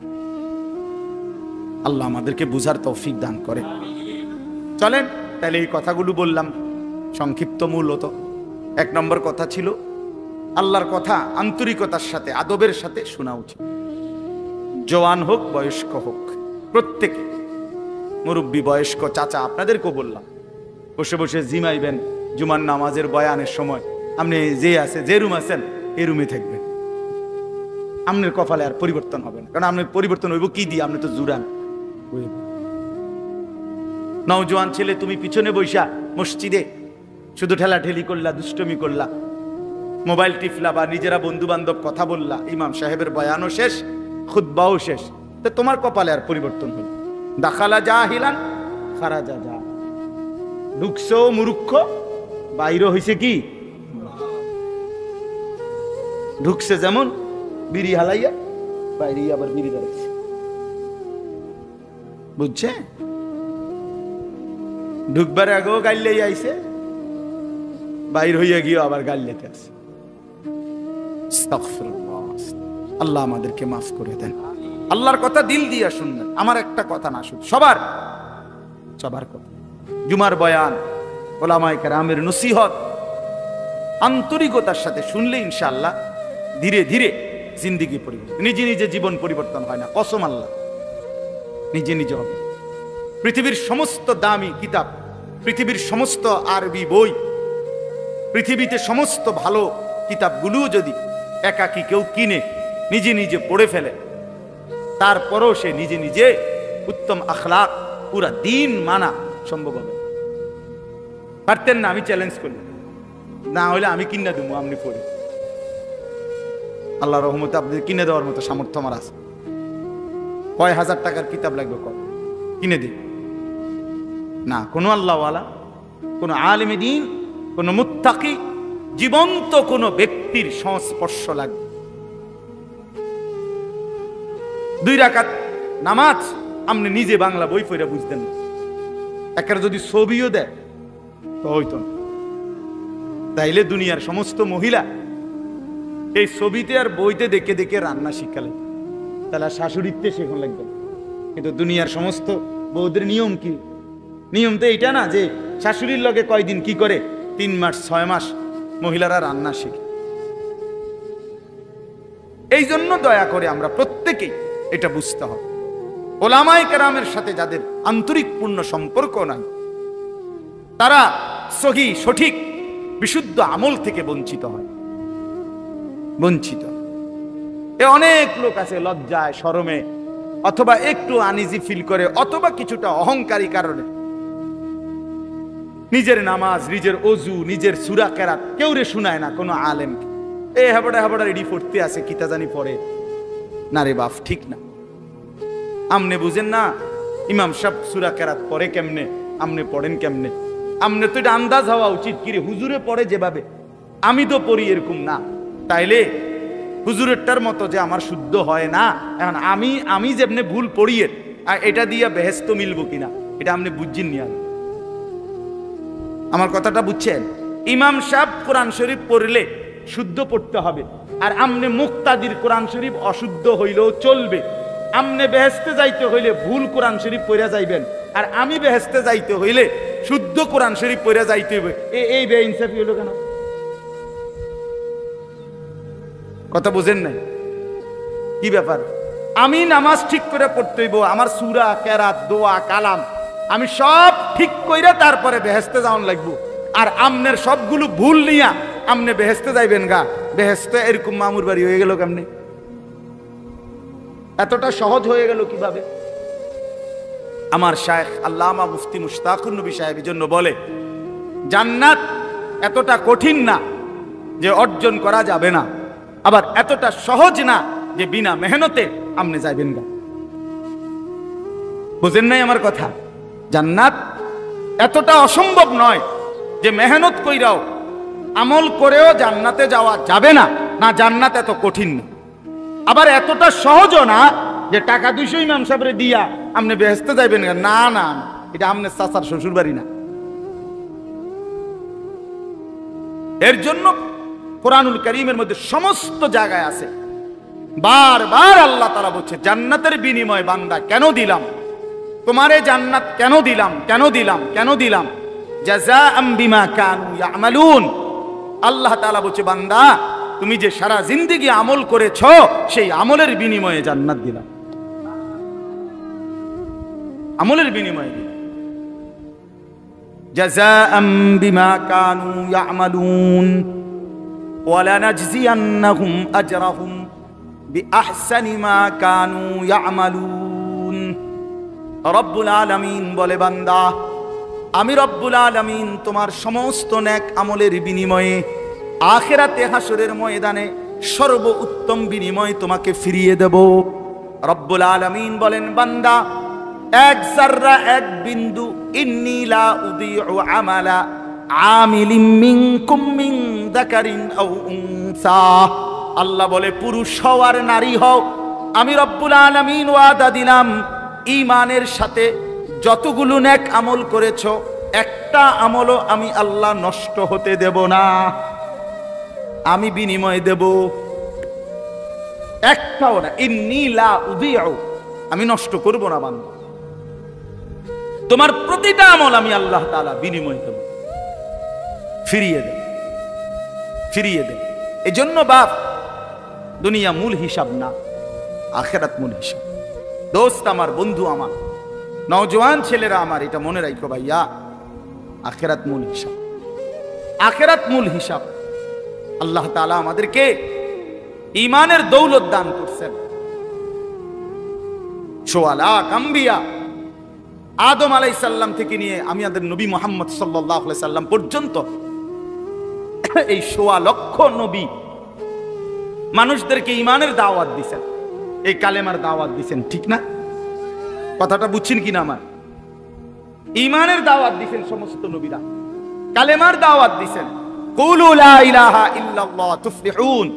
আল্লাহ আমাদেরকে বুঝার তৌফিক দান করে। চলেন তাহলে এই কথাগুলো বললাম সংক্ষিপ্ত। মূলত 1 নম্বর কথা ছিল আল্লাহর কথা আন্তরিকতার সাথে, আদবের সাথে শোনা উচিত। জওয়ান হোক বয়স্ক হোক, প্রত্যেকে, মুরব্বী বয়স্ক চাচা, আপনাদেরকেও বললাম, বসে বসে জিমাইবেন জুমার নামাজের বয়ানের সময়, আপনি যে আছে, যে রুম আছেন এই রুমে থাকবেন। আপনার কপালে আর পরিবর্তন হবে না, কারণ আপনার পরিবর্তন হইব কি দিয়ে? আপনি তো জুড়ান। নওজোয়ান ছেলে, তুমি পিছনে বৈশা মসজিদে শুধু ঠেলাঠেলি করলা, দুষ্টমি করলা, মোবাইল টিপলা, বা নিজেরা বন্ধু বান্ধব কথা বললা, ইমাম সাহেবের বয়ানও শেষ, খুতবাও শেষ, তো তোমার কপালে আর পরিবর্তন হল। দাখালা জাহিলান খারাজা যা, ঢুকছো মূর্খ, বাইরে হইছে কি? ঢুকছে যেমন বিড়ি হালাইয়া, বাইরে আবার বিড়ি দাঁড়াইছে, বুঝছে? ঢুকবার আগেও গাইলেই আইছে, বাইর হইয়া গিয়ে আবার গাইলেতে আছে। আল্লাহ আমাদেরকে মাফ করে দেন। আল্লাহর কথা দিল দিয়া শুনবেন, আমার একটা কথা না, শুধু সবার সবার কথা। জুমার বয়ান, ওলামায়ে কেরামের নসিহত আন্তরিকতার সাথে শুনলে ইনশাআল্লাহ ধীরে ধীরে জিন্দেগি পরিবর্তন। নিজে নিজে জীবন পরিবর্তন হয় না, কসম আল্লাহ, নিজে নিজে হবে। পৃথিবীর সমস্ত দামি কিতাব, পৃথিবীর সমস্ত আরবি বই, পৃথিবীতে সমস্ত ভালো কিতাবগুলো যদি একাকী কেউ কিনে নিজে নিজে পড়ে ফেলে, তারপরও সে নিজে নিজে উত্তম আখলাক, পুরা দিন মানা সম্ভব হবে। পারতেন না? আমি চ্যালেঞ্জ করি, না হলে আমি কিনে দেবো, আপনি পড়ে। আল্লাহ রহমতে আপনাদের কিনে দেওয়ার মতো সামর্থ্য আমার আছে। কয় হাজার টাকার কিতাব লাগবে, কত কিনে দিন না? কোনো আল্লাহওয়ালা, কোনো আলেমে দ্বীন, কোনো মুত্তাকি, জীবন্ত কোনো ব্যক্তির সংস্পর্শ লাগবে। 2 রাকাত নামাজ আপনি নিজে বাংলা বই পড়ে বুঝতেন না, একের যদি ছবিও দেয় তো হইতো না। তাইলে দুনিয়ার সমস্ত মহিলা এই ছবিতে আর বইতে দেখে দেখে রান্না শিখালে, তাহলে শাশুড়িতে শেখন লাগবে। কিন্তু দুনিয়ার সমস্ত বউদের নিয়ম কি? নিয়ম তো এইটা না যে শাশুড়ির লগে কয়দিন কি করে, 3 মাস 6 মাস মহিলারা রান্না শিখে। এই জন্য দয়া করে আমরা প্রত্যেকেই এটা বুঝতে হবে, ওলামায়ে কেরামের সাথে যাদের আন্তরিকপূর্ণ সম্পর্ক নাই, তারা সহি সঠিক বিশুদ্ধ আমল থেকে বঞ্চিত হয়, বঞ্চিত। অনেক লোক আছে লজ্জায়, শরমে, অথবা একটু আনইজি ফিল করে, অথবা কিছুটা অহংকারী কারণে নিজের নামাজ, নিজের ওযু, নিজের সূরা কেরাত কেউ রে শুনায় না কোনো আলেমকে। হাবড়া হাবড়া রেডি পড়তে আছে, কিতা জানি পড়ে না রে বাপ, ঠিক না। আমনে বুঝেন না ইমাম সাহেব সূরা কেরাত পড়ে কেমনে, আমনে পড়েন কেমনে? আমনে তো এটা আন্দাজ হওয়া উচিত, কিরে হুজুরে পড়ে যেভাবে আমি তো পড়ি এরকম না, তাইলে হুজুরেরটার মতো যে আমার শুদ্ধ হয় না। এখন আমি যেমনে ভুল পড়িয়ে এটা দিয়া বেহেস্ত মিলবো কিনা, এটা আপনি বুঝছেন নি? আমার কথাটা বুঝছেন? ইমাম সাহেব কোরআন শরীফ পড়লে শুদ্ধ পড়তে হবে, আর আমনে মুক্তাদির কোরআন শরীফ অশুদ্ধ হইলেও চলবে। আমনে বেহেস্তে যাইতে হইলে ভুল কোরআন শরীফ পড়া যাইবেন, আর আমি বেহেস্তে যাইতে হইলে শুদ্ধ কোরআন শরীফ পড়া যাইতে হবে। এই বেইনসাফি হলো কেন? কথা বুঝেন নাই? কি ব্যাপার? আমি নামাজ ঠিক করে পড়তে হইব, আমার সূরা কেরাত দোয়া কালাম আমি সব ঠিক কইরা তারপরে বেহেশতে যাওয়ান লাগবো। আর আমনের সবগুলো ভুল নিয়া আমনে বেহেশতে যাইবেন গা, বেহেশতে এরকম মামুর বাড়ি হয়ে গেল কেমনে? এতটা সহজ হয়ে গেল কিভাবে? আমার শায়েখ আল্লামা মুফতি মুশতাকুর নবী সাহেব জন্য বলে, জান্নাত এতটা কঠিন না যে অর্জন করা যাবে না, আবার এতটা সহজ না যে বিনা মেহনতে আমনে যাইবেন গা। বুঝেন নাই আমার কথা? জান্নাত এতটা অসম্ভব নয় যে মেহনত কইরাও আমল করেও জান্নাতে যাওয়া যাবে না, না জান্নাত এত কঠিন না। আবার এতটা সহজও না যে টাকা 200 ইমাম সাহেবরে দিয়া আপনি বেহেশতে যাইবেন না, না এটা আপনার চাচার শ্বশুর বাড়ি না। এর জন্য কোরআনুল কারীমের মধ্যে সমস্ত জায়গায় আছে, বারবার আল্লাহ তাআলা বলছে জান্নাতের বিনিময় বান্দা কেন দিলাম তোমারে, জান্নাত কেন দিলাম, কেন দিলাম, কেন দিলাম, জাযাআম বিমা কানু ইয়ামালুন। আল্লাহ তাআলা বলছে বান্দা তুমি যে সারা জিন্দেগি আমল করেছো সেই আমলের বিনিময়ে জান্নাত দিলাম, আমলের বিনিময়ে দিলাম। জাযাআম বিমা কানু ইয়ামালুন ওয়া লানাজজিয়ান্নাহুম আজরাহুম বিআহসানি মা কানু ইয়ামালুন। রব্বুল আলামিন বলে বান্দা আমি রব্বুল আলামিন তোমার সমস্ত নেক আমলের বিনিময়ে আখিরাতে হাসরের ময়দানে সর্ব উত্তম বিনিময় তোমাকে ফিরিয়ে দেব। রব্বুল আলামিন বলেন বান্দা এক যাররা এক বিন্দু ইন্নী লা উযীউ আমালা আমিলিন মিনকুম মিন যাকারিন আও উনসা। আল্লাহ বলে পুরুষ হও আর নারী হও, আমি রব্বুল আলামিন ওয়াদা দিলাম ঈমানের সাথে যতগুলো নেক আমল করেছো একটা আমলও আমি আল্লাহ নষ্ট হতে দেব না, আমি বিনিময় দেব, একটাও না। ইন্নী লা উযীউ, আমি নষ্ট করব না বান্দা, তোমার প্রতিটা আমল আমি আল্লাহ তাআলা বিনিময় দেব, ফিরিয়ে দেব, ফিরিয়ে দেব। এজন্য বাপ দুনিয়া মূল হিসাব না, আখিরাত মূল হিসাব। দোস্ত আমার, বন্ধু আমার, নওজোয়ান ছেলেরা আমার, এটা মনে রাখো ভাইয়া, আখিরাত মূল হিসাব, আখিরাত মূল হিসাব। আল্লাহ তাআলা আমাদেরকে ঈমানের দৌলত দান করছেন। সোয়ালাক আম্বিয়া আদম আলাইহিস সালাম থেকে নিয়ে আমাদের নবী মুহাম্মদ সাল্লাল্লাহু আলাইহি সাল্লাম পর্যন্ত এই ১৬ লক্ষ নবী মানুষদেরকে ঈমানের দাওয়াত দিয়েছেন, এই কালেমার দাওয়াত দিয়েছেন, ঠিক না? কথাটা বুঝছেন কিনা আমার? ঈমানের দাওয়াত দিয়েছেন সমস্ত নবীরা, কালেমার দাওয়াত দিয়েছেন। কুলু লা ইলাহা ইল্লাল্লাহ তুফলিহুন,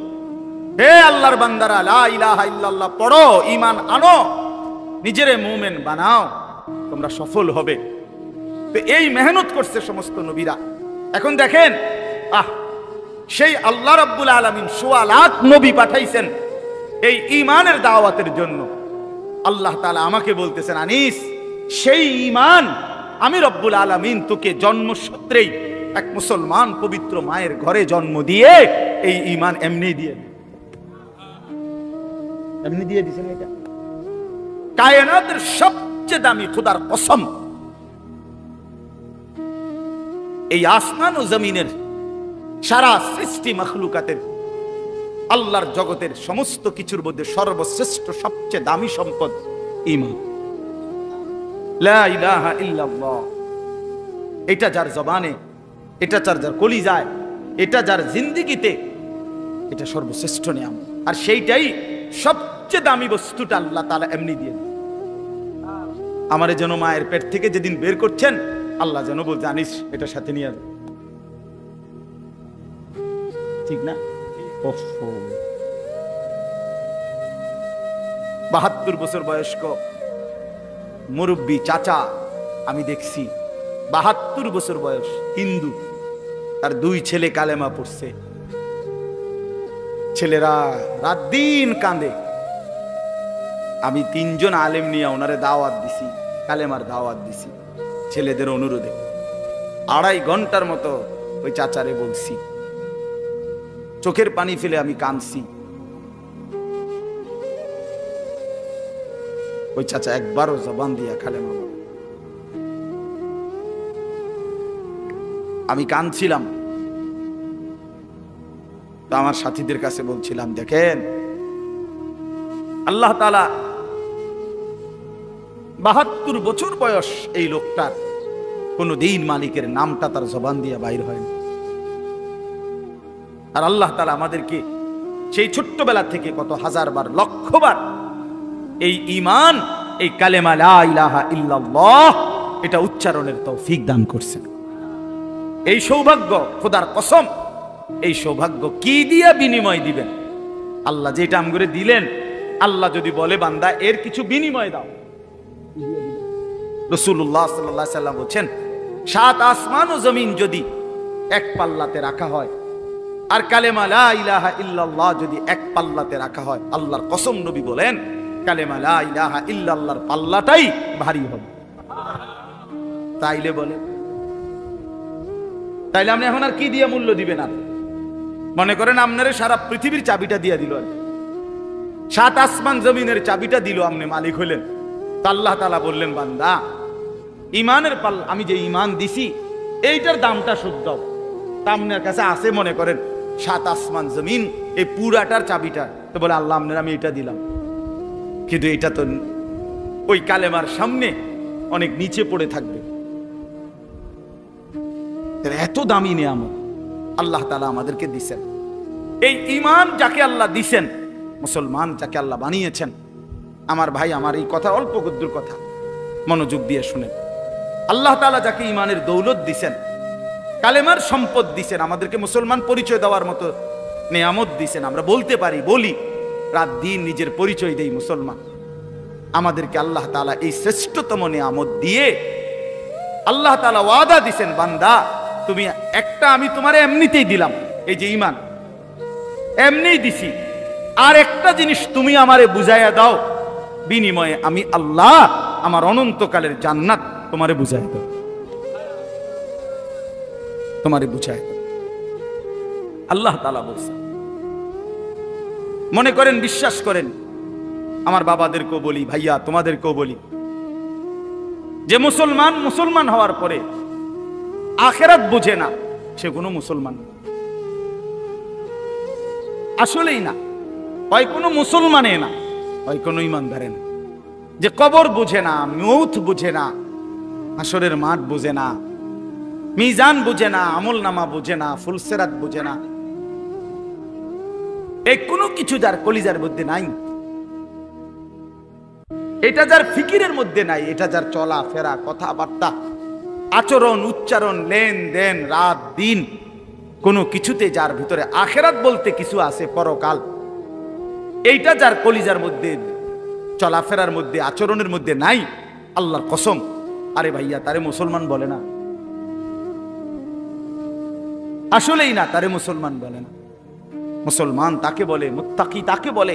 হে আল্লাহর বান্দারা লা ইলাহা ইল্লাল্লাহ পড়ো, ঈমান আনো, নিজেরে মুমিন বানাও, তোমরা সফল হবে। তো এই মেহনত করছে সমস্ত নবীরা। এখন দেখেন সেই আল্লাহ রাব্বুল আলামিন ১৬ লাখ নবী পাঠাইছেন এই ঈমানের দাওয়াতের জন্য। আল্লাহ তাআলা আমাকে বলতেছেন আনিস, সেই ঈমান আমি রব্বুল আলামিন তোকে জন্মসূত্রেই এক মুসলমান পবিত্র মায়ের ঘরে জন্ম দিয়ে এই ঈমান এমনি দিয়ে দিয়েছেন। এটা কায়নাতের সবচেয়ে দামি খোদার কসম, এই আসমান ও জমিনের সারা সৃষ্টি মাখলুকাতের আল্লাহর জগতের সমস্ত কিছুর মধ্যে সর্বশ্রেষ্ঠ সবচেয়ে দামি সম্পদ ঈমান, লা ইলাহা ইল্লাল্লাহ। এটা যার জবানে, এটা যার কলিজায়, এটা যার জিন্দেগিতে, এটা সর্বশ্রেষ্ঠ নিয়ামত। আর সেইটাই সবচেয়ে দামি বস্তুটা আল্লাহ তাআলা এমনি দিয়ে। আমারে যেন মায়ের পেট থেকে যেদিন বের করছেন আল্লাহ যেন বল জানিস এটার সাথে নিয়ে যাবে, ঠিক না? ৭২ বছর বয়স্ক মুরব্বী চাচা আমি দেখছি, ৭২ বছর বয়স, হিন্দু, তার 2 ছেলে কালেমা পড়ছে। ছেলেরা রাত দিন কাঁদে। আমি 3 জন আলেম নিয়ে ওনারে দাওয়াত দিছি, কালেমার দাওয়াত দিছি ছেলেদের অনুরোধে। 2.5 ঘন্টার মতো ওই চাচারে বলছি, চোখের পানি ফেলে আমি কাঁদছি। ওই চাচা একবারও জবান দিয়া কালেমা বলে। আমি কাঁদছিলাম, তো আমার সাথীদের কাছে বলছিলাম, দেখেন আল্লাহ তাআলা ৭২ বছর বয়স এই লোকটার, কোনদিন মালিকের নামটা তার জবান দিয়ে বাইর হয় না। আর আল্লাহ তাআলা আমাদেরকে সেই ছোট্টবেলা থেকে কত হাজারবার, লক্ষবার এই ঈমান, এই কালেমা লা ইলাহা ইল্লাল্লাহ এটা উচ্চারণের তৌফিক দান করছেন। এই সৌভাগ্য, খোদার কসম, এই সৌভাগ্য কি দিয়া বিনিময় দিবেন? আল্লাহ যেটা আমগরে দিলেন, আল্লাহ যদি বলে বান্দা এর কিছু বিনিময় দাও, রাসূলুল্লাহ সাল্লাল্লাহু আলাইহি সাল্লাম বলেন, ৭ আসমান ও জমিন যদি এক পাল্লাতে রাখা হয়, আর কালেমা লা ইলাহা ইল্লাল্লাহ যদি এক পাল্লাতে রাখা হয়, আল্লাহর কসম নবী বলেন কালেমা লা ইলাহা ইল্লাল্লাহর পাল্লাটাই ভারী হবে। তাইলে বলে, তাইলে আপনি এখন আর কি দিয়ে মূল্য দিবেন? আর মনে করেন আপনারে সারা পৃথিবীর চাবিটা দিয়ে দিল, ৭ আসমান জমিনের চাবিটা দিল, আপনি মালিক হলেন। তো আল্লাহ তাআলা বললেন, বান্দা ইমানের পাল্লা, আমি যে ইমান দিছি এইটার দামটা শোধ দাও। তা আপনার কাছে আছে মনে করেন ৭ আসমান জমিন, এই পুরাটার চাবিটা। তো বলে, আল্লাহ আপনার আমি এটা দিলাম, কিন্তু এটা তো ওই কালেমার সামনে অনেক নিচে পড়ে থাকবে। এত দামি নিয়ামত আল্লাহ তাআলা আমাদেরকে দিছেন। এই ঈমান যাকে আল্লাহ দিছেন, মুসলমান যাকে আল্লাহ বানিয়েছেন, আমার ভাই, আমার এই কথা অল্প গদ্দুর কথা, মনোযোগ দিয়ে শুনেন। আল্লাহ তাআলা যাকে ঈমানের দৌলত দিছেন, কালেমার সম্পদ দিছেন, আমাদেরকে মুসলমান পরিচয় দেওয়ার মতো নিয়ামত দিছেন, আমরা বলতে পারি, বলি, রাত দিন নিজের পরিচয় দেই মুসলমান। আমাদেরকে আল্লাহ তাআলা এই শ্রেষ্ঠতম নিয়ামত দিয়ে আল্লাহ তাআলা ওয়াদা দিছেন, বান্দা তুমি একটা, আমি তোমারে এমনিতেই দিলাম, এই যে ঈমান এমনিই দিছি, আর একটা জিনিস তুমি আমারে বুঝাইয়া দাও, বিনিময়ে আমি আল্লাহ আমার অনন্তকালের জান্নাত তোমারে বুঝাইয়া দাও, তোমারে বুঝাইয়া দাও। আল্লাহ তাআলা বলছেন। মনে করেন, বিশ্বাস করেন, আমার বাবাদেরকেও বলি, ভাইয়া তোমাদেরকেও বলি, যে মুসলমান হওয়ার পরে আখিরাত বুঝে না, সে কোনো মুসলমান না, আসলেই না। হয় কোনো মুসলমানে না, হয় কোনো ইমানদারে না। যে কবর বুঝে না, মৌত বুঝে না, হাসরের মাঠ বুঝে না, মিজান বুঝে না, আমল নামা বুঝে না, ফুলসেরাত বুঝে না, এই কোনো কিছু যার কলিজার মধ্যে নাই, এটা যার ফিকিরের মধ্যে নাই, এটা যার চলা ফেরা, কথাবার্তা, আচরণ, উচ্চারণ, লেনদেন, রাত দিন, কোনো কিছুতে যার ভিতরে আখিরাত বলতে কিছু আছে, পরকাল, এইটা যার কলিজার মধ্যে, চলাফেরার মধ্যে, আচরণের মধ্যে নাই, আল্লাহর কসম, আরে ভাইয়া তারে মুসলমান বলে না, আসলেই না, তারে মুসলমান বলে না। মুসলমান তাকে বলে, মুত্তাকি তাকে বলে,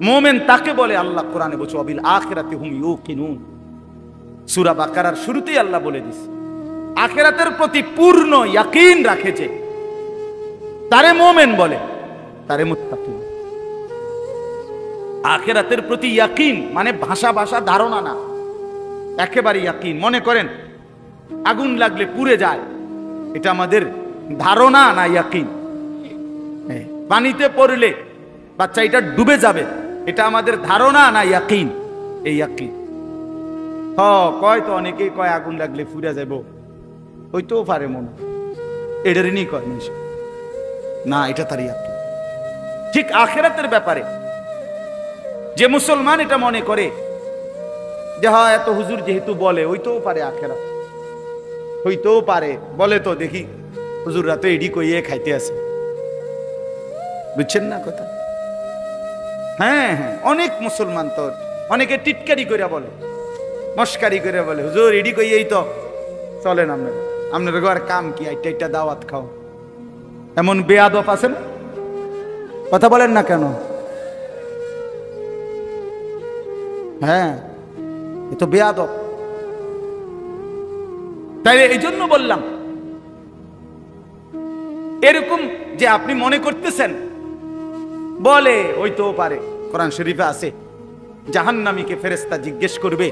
মুমিন তাকে বলে। আল্লাহ কোরআনে বলছে, ওয়াবিল আখিরাতি হুম ইউকিনুন। সূরা বাকারার শুরুতেই আল্লাহ বলে দিয়েছে, আখিরাতের প্রতি পূর্ণ ইয়াকিন রাখেছে, তারে মুমিন বলে, তারে মুত্তাকি। আখিরাতের প্রতি ইয়াকিন মানে ভাষা ধারণা না, একেবারে ইয়াকিন। মনে করেন আগুন লাগলে পুড়ে যায়, এটা আমাদের ধারণা না ইয়াকিন। পানিতে পড়লে বাচ্চা এটা ডুবে যাবে, এটা আমাদের ধারণা না ইয়াকিন। এই ইয়াকিন কয় তো অনেকেই কয় আগুন লাগলে পুড়ে যাব, হইতেও পারে মনে, এটারই নি কয় না, এটা তার ইয়াকিন। ঠিক আখিরাতের ব্যাপারে যে মুসলমান এটা মনে করে যে হ্যাঁ এত হুজুর যেহেতু বলে, হইতেও পারে আখিরাত, হইতেও পারে, বলে তো দেখি হুজুররা তো এডি কইয়ে খাইতে আছে, বুঝছেন না কথা? হ্যাঁ হ্যাঁ, অনেক মুসলমান তো অনেকে টিটকারি করে বলে, মস্কারি করে বলে, হুজুর এডি কইয়েই তো চলেন আপনার ঘর কাম কি, একটা দাওয়াত খাও। এমন বেয়াদব আছে না? কথা বলেন না কেন? হ্যাঁ, এ তো বেয়াদব। তাই এই জন্য বললাম, এরকম যে আপনি মনে করতেছেন বলে হইতেও পারে, কোরআন শরীফে আছে জাহান্নামীকে ফেরেশতা জিজ্ঞেস করবে,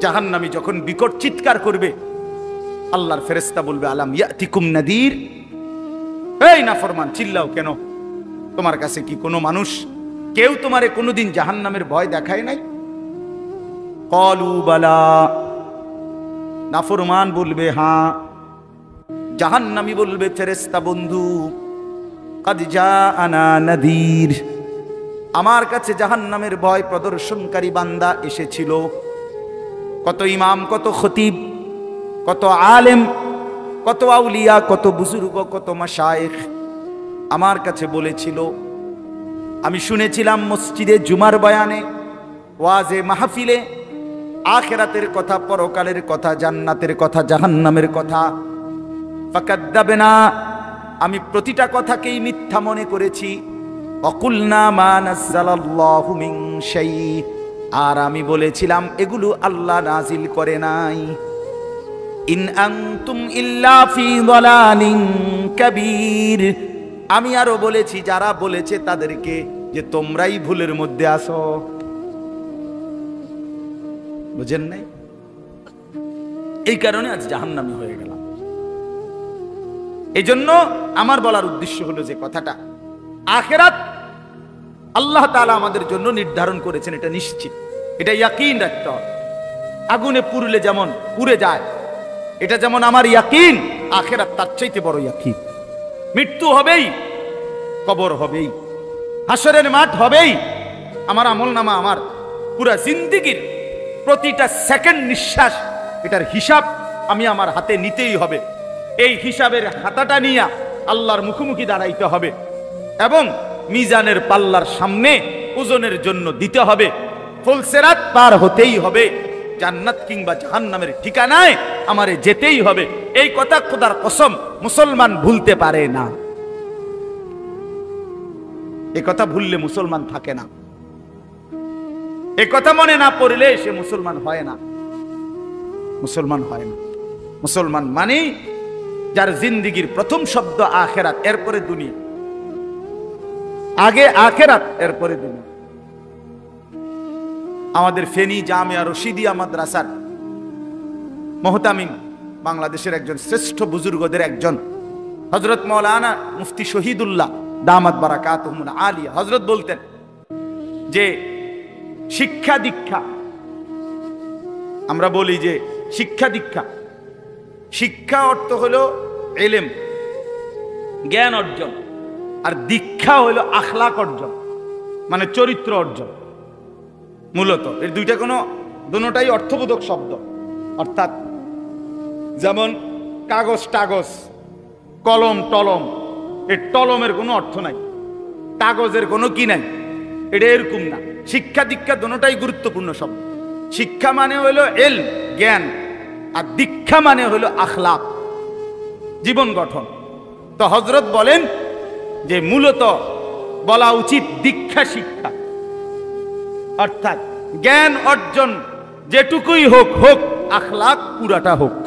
জাহান্নামী যখন বিকট চিৎকার করবে, আল্লাহর ফেরেশতা বলবে আলাম ইয়াতিকুম নাদির, এই নাফরমান চিল্লাও কেন? তোমার কাছে কি কোনো মানুষ, কেউ তোমারে কোনোদিন জাহান্নামের ভয় দেখায় নাই? ক্বালু বালা, নাফরমান বলবে হ্যাঁ। জাহান্নামী বলবে ফেরেশতা বন্ধু, কাদ জাআনা নাদির, আমার কাছে জাহান্নামের ভয় প্রদর্শনকারী বান্দা এসেছিল। কত ইমাম, কত খতিব, কত আলেম, কত আউলিয়া, কত বুজুর্গ, কত মাশায়েখ আমার কাছে বলেছিল। আমি শুনেছিলাম মসজিদে জুমার বয়ানে, ওয়াজে মাহফিলে আখিরাতের কথা, পরকালের কথা, জান্নাতের কথা, জাহান্নামের কথা। ফাকাদ্দাবনা, আমি প্রতিটা কথাকেই মিথ্যা মনে করেছি। ওয়াকুলনা মা নাযালাল্লাহু মিন শাই, আর আমি বলেছিলাম এগুলো আল্লাহ নাজিল করে নাই। ইন আনতুম ইল্লা ফি যালালিন কাবীর, আমি আরো বলেছি যারা বলেছে তাদেরকে যে তোমরাই ভুলের মধ্যে আছো। বুঝেন নাই? এই কারণে আজ জাহান্নামী হয়ে গেলাম। এই জন্য আমার বলার উদ্দেশ্য হলো যে কথাটা, আখিরাত আল্লাহ তাআলা আমাদের জন্য নির্ধারণ করেছেন, এটা নিশ্চিত, এটা ইয়াকিন রাখতে হবে। আগুনে পুড়লে যেমন পুড়ে যায়, এটা যেমন আমার ইয়াকিন, আখিরাত তার চাইতে বড় ইয়াকিন। মৃত্যু হবেই, কবর হবেই, হাসরের মাঠ হবেই। আমার আমলনামা, আমার পুরা জিন্দেগীর প্রতিটা সেকেন্ড নিঃশ্বাস, এটার হিসাব আমি আমার হাতে নিতেই হবে। এই হিসাবের খাতাটা নিয়ে আল্লাহর মুখোমুখি দাঁড়াইতে হবে এবং মিজানের পাল্লার সামনে ওজনের জন্য দিতে হবে। ফুলসিরাত পার হতেই হবে, জান্নাত কিংবা জাহান্নামের ঠিকানায় আমারে যেতেই হবে। এই কথা খোদার কসম মুসলমান ভুলতে পারে না। এই কথা ভুললে মুসলমান থাকে না, এই কথা মনে না পড়লে সে মুসলমান হয় না, মুসলমান হয় না। মুসলমান মানে যার জিন্দেগীর প্রথম শব্দ আখিরাত, এরপরে দুনিয়া। আগে আখিরাত, এরপরে দুনিয়া। আমাদের ফেনী জামিয়া রশিদিয়া মাদ্রাসার মুহতামিম, বাংলাদেশের একজন শ্রেষ্ঠ বুজুর্গদের একজন, হযরত মাওলানা মুফতি শহীদুল্লাহ দামাত বারাকাতুহুল আলিয়া, হযরত বলতেন যে শিক্ষা দীক্ষা, আমরা বলি যে শিক্ষা দীক্ষা, শিক্ষা অর্থ হলো ইলম, জ্ঞান অর্জন, আর দীক্ষা হলো আখলাক অর্জন, মানে চরিত্র অর্জন। মূলত এর দুইটা দুটোটাই অর্থবোধক শব্দ। অর্থাৎ যেমন কাগজ টাগজ, কলম টলম, এর টলমের কোনো অর্থ নাই, কাগজের কোনো কি নাই, এটা এরকম না। শিক্ষা দীক্ষা দুটোটাই গুরুত্বপূর্ণ শব্দ। শিক্ষা মানে হলো ইলম, জ্ঞান, আর দীক্ষা মানে হলো আখলাক, জীবন গঠন। তো হযরত বলেন যে মূলত বলা উচিত দীক্ষা শিক্ষা, অর্থাৎ জ্ঞান অর্জন যেটুকুই হোক হোক, আখলাক পুরাটা হোক।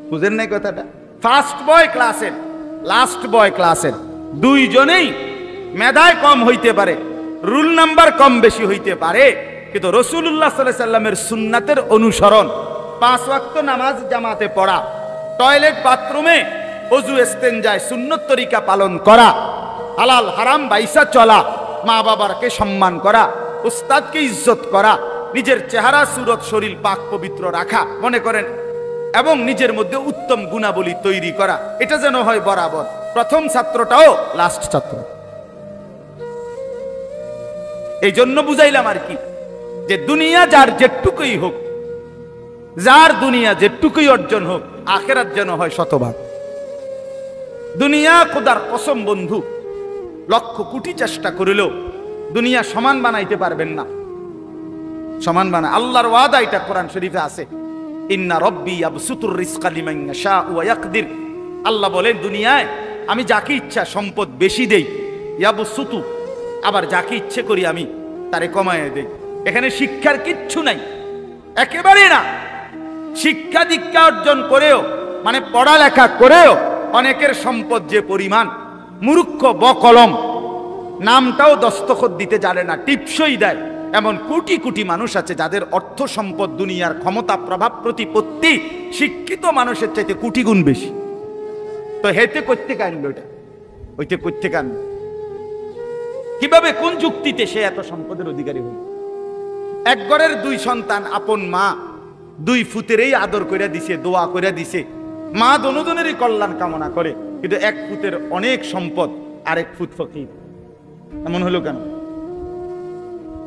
বুঝেন নাই কথাটা? ফার্স্ট বয় ক্লাসের, লাস্ট বয় ক্লাসের দুইজনেই মেধায় কম হইতে পারে, রুল নাম্বার কম বেশি হইতে পারে, কিন্তু রাসূলুল্লাহ সাল্লাল্লাহু আলাইহি সাল্লামের সুন্নাতের অনুসরণ, 5 ওয়াক্ত নামাজ জামাতে পড়া, টয়লেট বাথরুমে ওযু ইস্তেনজায় সুন্নত তরিকা পালন করা, হালাল হারাম বাইসা চলা, মা বাবাকে সম্মান করা, উস্তাদকে ইজ্জত করা, নিজের চেহারা সুরত শরীর পাক পবিত্র রাখা, মনে করেন, এবং নিজের মধ্যে উত্তম গুণাবলী তৈরি করা, এটা যেন হয় বরাবর। প্রথম ছাত্রটাও লাস্ট ছাত্র। এই জন্য বুঝাইলাম আর কি, যে দুনিয়া যার যেটুকুই হোক, যার দুনিয়া যেটুকুই অর্জন হোক, আখিরাত যেন হয় শতভাগ। দুনিয়া খোদার কসম বন্ধু, লক্ষ কোটি চেষ্টা করিলেও দুনিয়া সমান বানাইতে পারবেন না। সমান বানায় আল্লাহর ওয়াদা, এটা কোরআন শরীফে আছে, ইন্না রব্বি ইয়াবসুতুর রিজকা লিমান ইয়াশাউ ওয়া ইয়াকদির। আল্লাহ বলেন দুনিয়ায় আমি যাকে ইচ্ছা সম্পদ বেশি দেই, ইয়াবসুতু, আবার যাকে ইচ্ছে করি আমি তারে কমায় দেই। এখানে শিক্ষার কিচ্ছু নাই, একেবারে না। শিক্ষা দীক্ষা অর্জন করেও, মানে পড়ালেখা করেও অনেকের সম্পদ যে পরিমাণ, মূর্খ বকলম নামটাও দস্তখত দিতে জানে না, টিপসই দেয়। এমন কোটি কোটি মানুষ আছে যাদের অর্থ সম্পদ, দুনিয়ার ক্ষমতা, প্রভাব, প্রতিপত্তি শিক্ষিত মানুষের চাইতে কোটি গুণ বেশি। তো হেতে করতে আনলো এটা, ওইতে করতে আনলো কিভাবে, কোন যুক্তিতে সে এত সম্পদের অধিকারী হল? এক ঘরের দুই সন্তান, আপন মা, দুই ফুতেরই আদর করে দিছে, দোয়া করে দিছে, মা দনোজনেরই কল্যাণ কামনা করে, কিন্তু এক ফুতের অনেক সম্পদ, আরেক ফুত ফকির। এমন হলো কেন?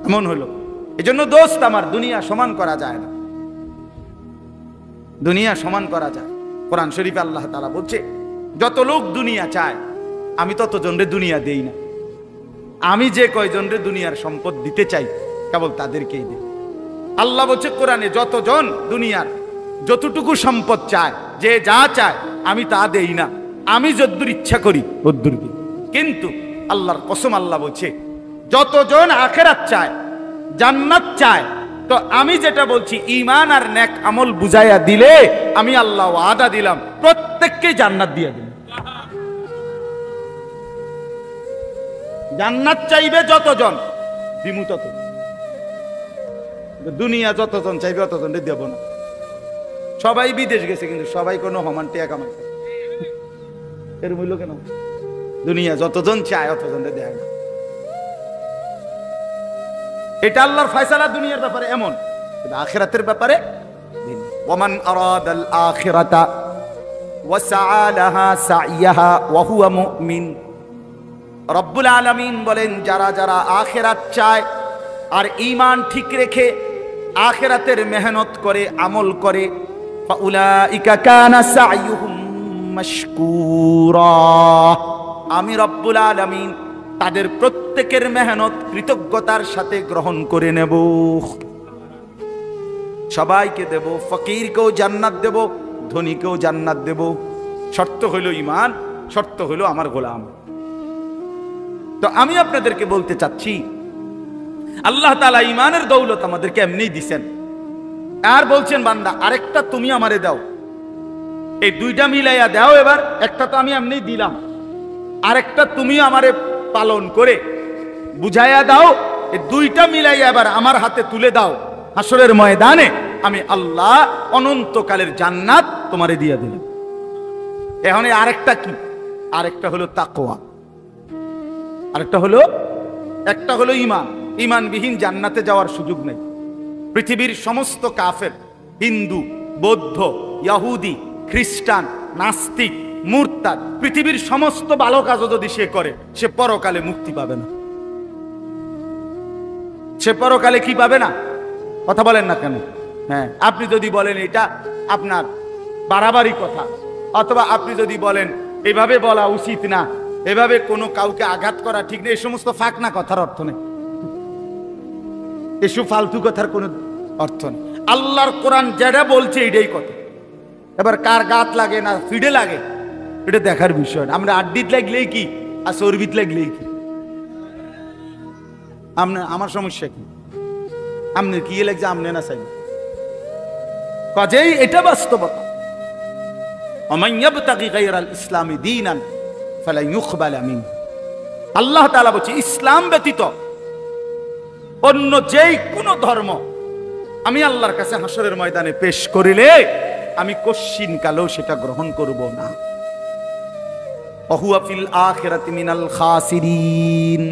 এমন হলো এজন্য দোস্ত আমার, দুনিয়া সমান করা যায় না, দুনিয়া সমান করা যায়। কোরআন শরীফে আল্লাহ তাআলা বলছে, যত লোক দুনিয়া চায় আমি তত জনরে দুনিয়া দেই না। আমি যে কয়জনরে দুনিয়ার সম্পদ দিতে চাই কেবল তাদেরকেই দিই। আল্লাহ বলছে কোরআনে, যতজন দুনিয়ার যতটুকু সম্পদ চায়, যে যা চায় আমি তা দেই না, আমি যদ্দুর ইচ্ছা করি তদ্দুর দিই। কিন্তু আল্লাহর কসম, আল্লাহ বলছে যতজন আখিরাত চায়, জান্নাত চায়, তো আমি যেটা বলছি ঈমান আর নেক আমল বুঝাইয়া দিলে আমি আল্লাহ ওয়াদা দিলাম প্রত্যেককে জান্নাত দিয়ে দিলাম। জান্নাত চাইবে যতজন দিমু তত, দুনিয়া যতজন চাইবে অতজন দেব না। সবাই বিদেশ গেছে কিন্তু সবাই কোনো সমান টাকা কামাইছে, এর মূল্য কেন? দুনিয়া যতজন চায় অতজন দেয় না। এটা আল্লাহর ফয়সালা দুনিয়ার ব্যাপারে এমন, কিন্তু আখিরাতের ব্যাপারে ওয়ামান আরাদাল আখিরাতা ওয়া সাআ লাহা সাইয়াহা ওয়া হুয়া মুমিন। রব্বুল আলামিন বলেন, যারা যারা আখিরাত চায় আর ঈমান ঠিক রেখে আখিরাতের মেহনত করে, আমল করে, ফাউলাইকা কানা সাইয়ুহুম মাশকুরা, আমি রব্বুল আলামিন তাদের প্রত্যেকের মেহনত কৃতজ্ঞতার সাথে গ্রহণ করে নেব। সবাইকে দেব, ফকিরকেও জান্নাত দেব, ধনীকেও জান্নাত দেব। শর্ত হইল ঈমান, শর্ত হইল আমার গোলাম। তো আমি আপনাদেরকে বলতে চাচ্ছি, আল্লাহ তাআলা ঈমানের দৌলত আমাদেরকে এমনিই দিছেন, আর বলছেন বান্দা আরেকটা তুমি আমারে দাও, এই দুইটা মিলাইয়া দাও। এবার একটা তো আমি এমনিই দিলাম, আরেকটা তুমি আমারে পালন করে বুঝাইয়া দাও, এই দুইটা মিলাইয়া এবার আমার হাতে তুলে দাও। হাসরের ময়দানে আমি আল্লাহ অনন্তকালের জান্নাত তোমারে দিয়ে দিলাম। এখন আরেকটা কি? আরেকটা হলো তাকওয়া, আরেকটা হলো, একটা হলো ঈমান। ঈমানবিহীন জান্নাতে যাওয়ার সুযোগ নেই। পৃথিবীর সমস্ত কাফের, হিন্দু, বৌদ্ধ, ইহুদি, খ্রিস্টান, নাস্তিক, মুরতাদ, পৃথিবীর সমস্ত ভালো কাজও যদি সে করে, সে পরকালে মুক্তি পাবে না। সে পরকালে কি পাবে না? কথা বলেন না কেন? হ্যাঁ, আপনি যদি বলেন এটা আপনার বাড়াবাড়ি কথা, অথবা আপনি যদি বলেন এভাবে বলা উচিত না, এভাবে কোনো কাউকে আঘাত করা ঠিক নেই, এই সমস্ত ফাঁকনা কথার অর্থ নেই, এসব ফালতু কথার কোনো অর্থ নেই। আল্লাহর কোরআন যেটা বলছে এটাই কথা। এবার কার গাত লাগে না ফিডে লাগে এটা দেখার বিষয় না। আমরা আড্ডিত লাগলেই কি আর চর্বিত লাগলেই কি, আমার সমস্যা কি? আমনে কি লাগছে, আমনে না চাই কাজেই এটা বাস্তবতা। ওমান ইয়াবতাগি গায়রাল ইসলামি দীনান ফালা ইউকবালা মিনহু। আল্লাহ তাআলা বলছে ইসলাম ব্যতীত অন্য যেই কোনো ধর্ম আমি আল্লাহর কাছে হাসরের ময়দানে পেশ করিলে আমি কশ্চিন কালেও সেটা গ্রহণ করব না। ওয়াহুয়া ফিল আখিরাতি মিনাল খাসিরিন।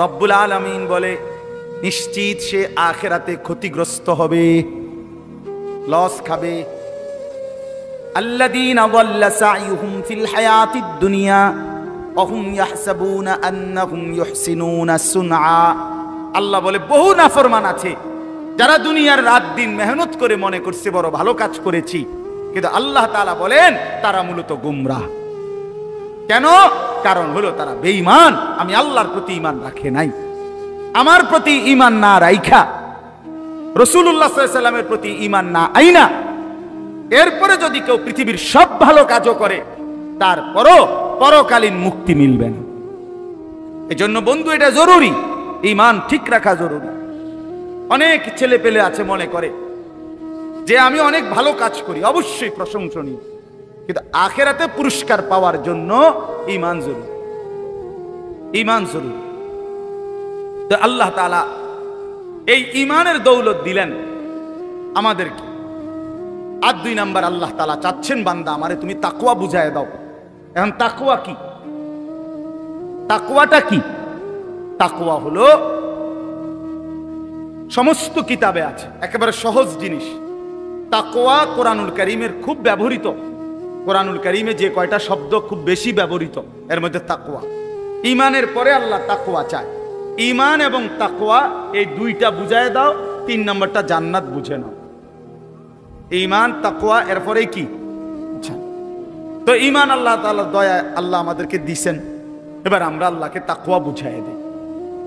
রব্বুল আলামিন বলে নিশ্চিত সে আখিরাতে ক্ষতিগ্রস্ত হবে, লস খাবে। আল্লাযীনা যাল্লা সাইয়ুহুম ফিল হায়াতিদ দুনিয়া ওয়া হুম ইয়াহসাবুনা আন্নাহুম ইউহসিনুনা সুনআ। আল্লাহ বলে বহু নাফরমান আছে যারা দুনিয়ার রাত দিন মেহনত করে মনে করছে বড় ভালো কাজ করেছি, কিন্তু আল্লাহ তাআলা বলেন তারা মূলত গুমরাহ। কেন? কারণ হলো তারা বেঈমান, আমি আল্লাহর প্রতি ঈমান রাখে নাই। আমার প্রতি ঈমান না রাইখা, রাসূলুল্লাহ সাল্লাল্লাহু আলাইহি ওয়াসাল্লামের প্রতি ঈমান না আইনা, এরপরে যদি কেউ পৃথিবীর সব ভালো কাজও করে তারপরও পরকালীন মুক্তি মিলবে না। এজন্য বন্ধু এটা জরুরি, ঈমান ঠিক রাখা জরুরি। অনেক ছেলে পেলে আছে মনে করে যে আমি অনেক ভালো কাজ করি, অবশ্যই প্রশংসনীয়, কিন্তু আখিরাতে পুরস্কার পাওয়ার জন্য ঈমান জরুরি। ঈমান জরুরি। তো আল্লাহ তাআলা এই ঈমানের দৌলত দিলেন আমাদেরকে। আর 2 নাম্বার আল্লাহ তাআলা চাচ্ছেন, বান্দা আমারে তুমি তাকওয়া বুঝায় দাও। এখন তাকওয়া কি? তাকওয়াটা কি? তাকওয়া হলো সমস্ত কিতাবে আছে, একেবারে সহজ জিনিস। তাকওয়া কোরআনুল কারীমের খুব ব্যবহৃত। কোরআনুল কারীমে যে কয়টা শব্দ খুব বেশি ব্যবহৃত এর মধ্যে তাকওয়া। ঈমানের পরে আল্লাহ তাকওয়া চায়। ঈমান এবং তাকওয়া এই দুইটা বুঝায় দাও, 3 নাম্বারটা জান্নাত বুঝে নাও। ঈমান, তাকওয়া, এরপরে কি? তো ঈমান আল্লাহ তাআলার দয়া আল্লাহ আমাদেরকে দিবেন। এবার আমরা আল্লাহকে তাকওয়া বুঝায় দেই।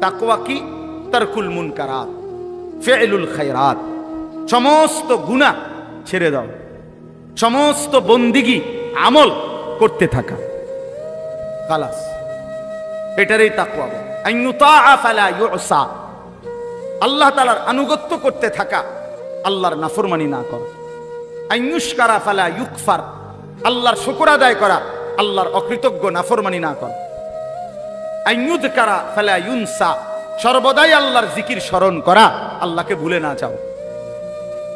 তাকওয়া কি? তারকুল মুনকারাত, ফি'লুল খায়রাত, সমস্ত গুনাহ ছেড়ে দাও, সমস্ত বন্দিগি আমল করতে থাকা, খালাস, এটারই তাকওয়া। আইয়ুতাআ ফালা ইউসা, আল্লাহ তাআলার আনুগত্য করতে থাকা, আল্লাহর নাফরমানি না করা। আইয়ুশকারা ফালা ইউকফার, আল্লাহর শুকর আদায় করা, আল্লাহর অকৃতজ্ঞ নাফরমানি না করা। আইয়ুযকারা ফালা ইউনসা, সর্বদাই আল্লাহর জিকির স্মরণ করা, আল্লাহকে ভুলে না যাও,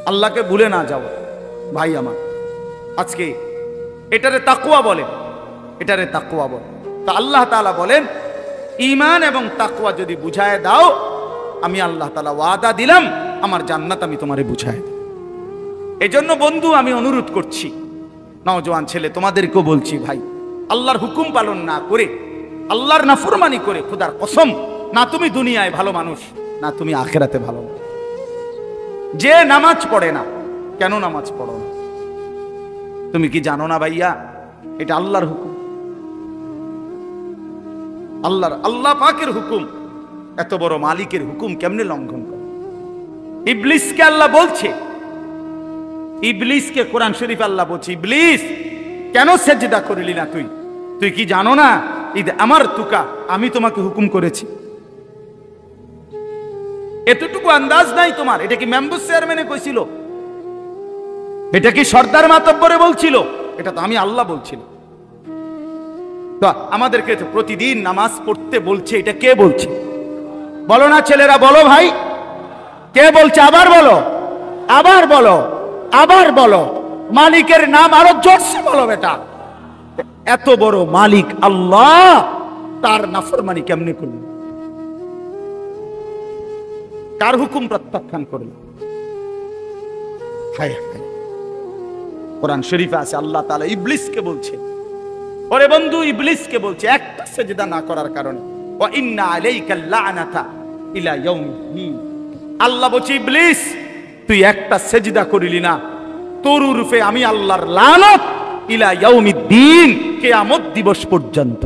আল্লাহকে ভুলে না যাও। ভাই আমার, আজকে এটারে তাকওয়া বলে, এটারে তাকওয়া বলে। তো আল্লাহ তাআলা বলেন ঈমান এবং তাকওয়া যদি বুঝায় দাও, আমি আল্লাহ তাআলা ওয়াদা দিলাম আমার জান্নাত আমি তোমারে বুঝায় দেব। এজন্য বন্ধু আমি অনুরোধ করছি, নওজোয়ান ছেলে তোমাদেরকেও বলছি, ভাই আল্লাহর হুকুম পালন না করে, আল্লাহর নাফরমানি করে, খোদার কসম, না তুমি দুনিয়ায় ভালো মানুষ, না তুমি আখিরাতে ভালো। যে নামাজ পড়ে না, কেন নামাজ পড়ো না? তুমি কি জানো না ভাইয়া, এটা আল্লাহর হুকুম, আল্লাহ পাকের হুকুম। এত বড় মালিকের হুকুম কেমনে লঙ্ঘন করে? ইবলিসকে আল্লাহ বলছে, ইবলিসকে কোরআন শরীফ আল্লাহ বলছে, ইবলিস কেন সেজদা করলি না তুই? তুই কি জানো না ঈদ আমার তুকা, আমি তোমাকে হুকুম করেছি? এতটুকু আন্দাজ নাই তোমার? এটা কি মেম্বার চেয়ারম্যানে কইছিল? এটা কি সর্দার মাতব্বরে বলছিল? এটা তো আমি আল্লাহ বলছিল। তো আমাদেরকে তো প্রতিদিন নামাজ পড়তে বলছে, এটা কে বলছে? বলো না ছেলেরা, বলো ভাই, কে বলছে? আবার বলো, আবার বলো, আবার বলো। মালিকের নাম আরো জোরসে বলো বেটা। এত বড় মালিক আল্লাহ, তার নাফরমানি কেমনে করল? কার হুকুম প্রত্যাখ্যান করল? হায় হায়, কোরআন শরীফে আছে আল্লাহ তাআলা ইবলিসকে বলছে, ওরে বন্ধু, ইবলিসকে বলছে একটা সেজদা না করার কারণে, ওয়া ইন্না আলাইকা লা'নাতা ইলা ইয়াউমিদ্দিন। আল্লাহ বলছে ইবলিস তুই একটা সেজদা করিলি না, তোর রূপে আমি আল্লাহর লানত ইলা ইয়াউমিদ্দিন, কিয়ামত দিবস পর্যন্ত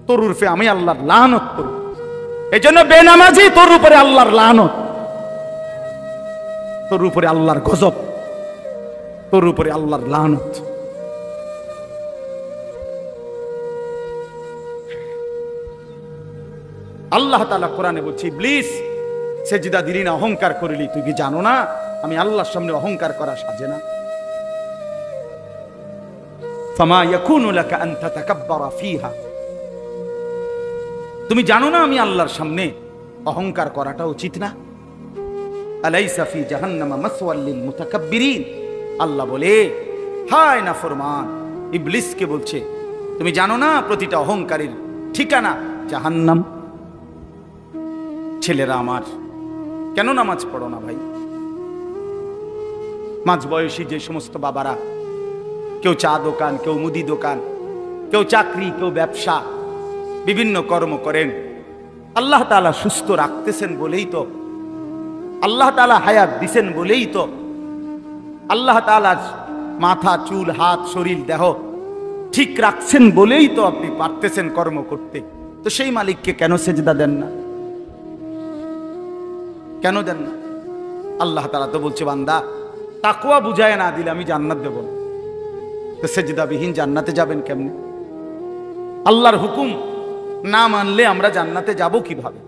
তোর রূপে আমি আল্লাহর লানত করব। এজন্য বেনামাজি তোর উপরে আল্লাহর লানত, তোর উপরে আল্লাহর গজব, তোর উপরে আল্লাহর লানত। আল্লাহ তাআলা কোরআনে বলছে ইবলিস সেজদা দিলি না, অহংকার করিলি, তুই কি জানো না আমি আল্লাহর সামনে অহংকার করা সাজে না? ফামা ইয়াকুনু লাকা আন তাতাকাব্বারা ফিহা, তুমি জানো না আমি আল্লাহর সামনে অহংকার করাটা উচিত না? আলাইসা ফি জাহান্নামা মাসওয়াল লিল মুতাকাব্বিরিন। আল্লাহ বলে, হায় নাফরমান, ইবলিসকে বলছে তুমি জানো না প্রতিটা অহংকারীর ঠিকানা জাহান্নাম। ছেলেরা আমার, কেন নামাজ পড়ো না ভাই? মাঝ বয়সী যে সমস্ত বাবারা, কেউ চা দোকান, কেউ মুদি দোকান, কেউ চাকরি, কেউ ব্যবসা, বিভিন্ন কর্ম করেন, আল্লাহ তাআলা সুস্থ রাখতেছেন বলেই তো, আল্লাহ তাআলা হায়াত দিছেন বলেই তো, আল্লাহ তাআলা মাথা, চুল, হাত, শরীর, দেহ ঠিক রাখছেন বলেই তো আপনি পারতেছেন কর্ম করতে। তো সেই মালিককে কেন সেজদা দেন না? কেন দেন না? আল্লাহ তাআলা তো বলছে বান্দা তাকওয়া বুঝায় না দিলে আমি জান্নাত দেব না। তো সেজদাবিহীন জান্নাতে যাবেন কেমনে? আল্লাহর হুকুম না মানলে আমরা জান্নাতে যাব কিভাবে?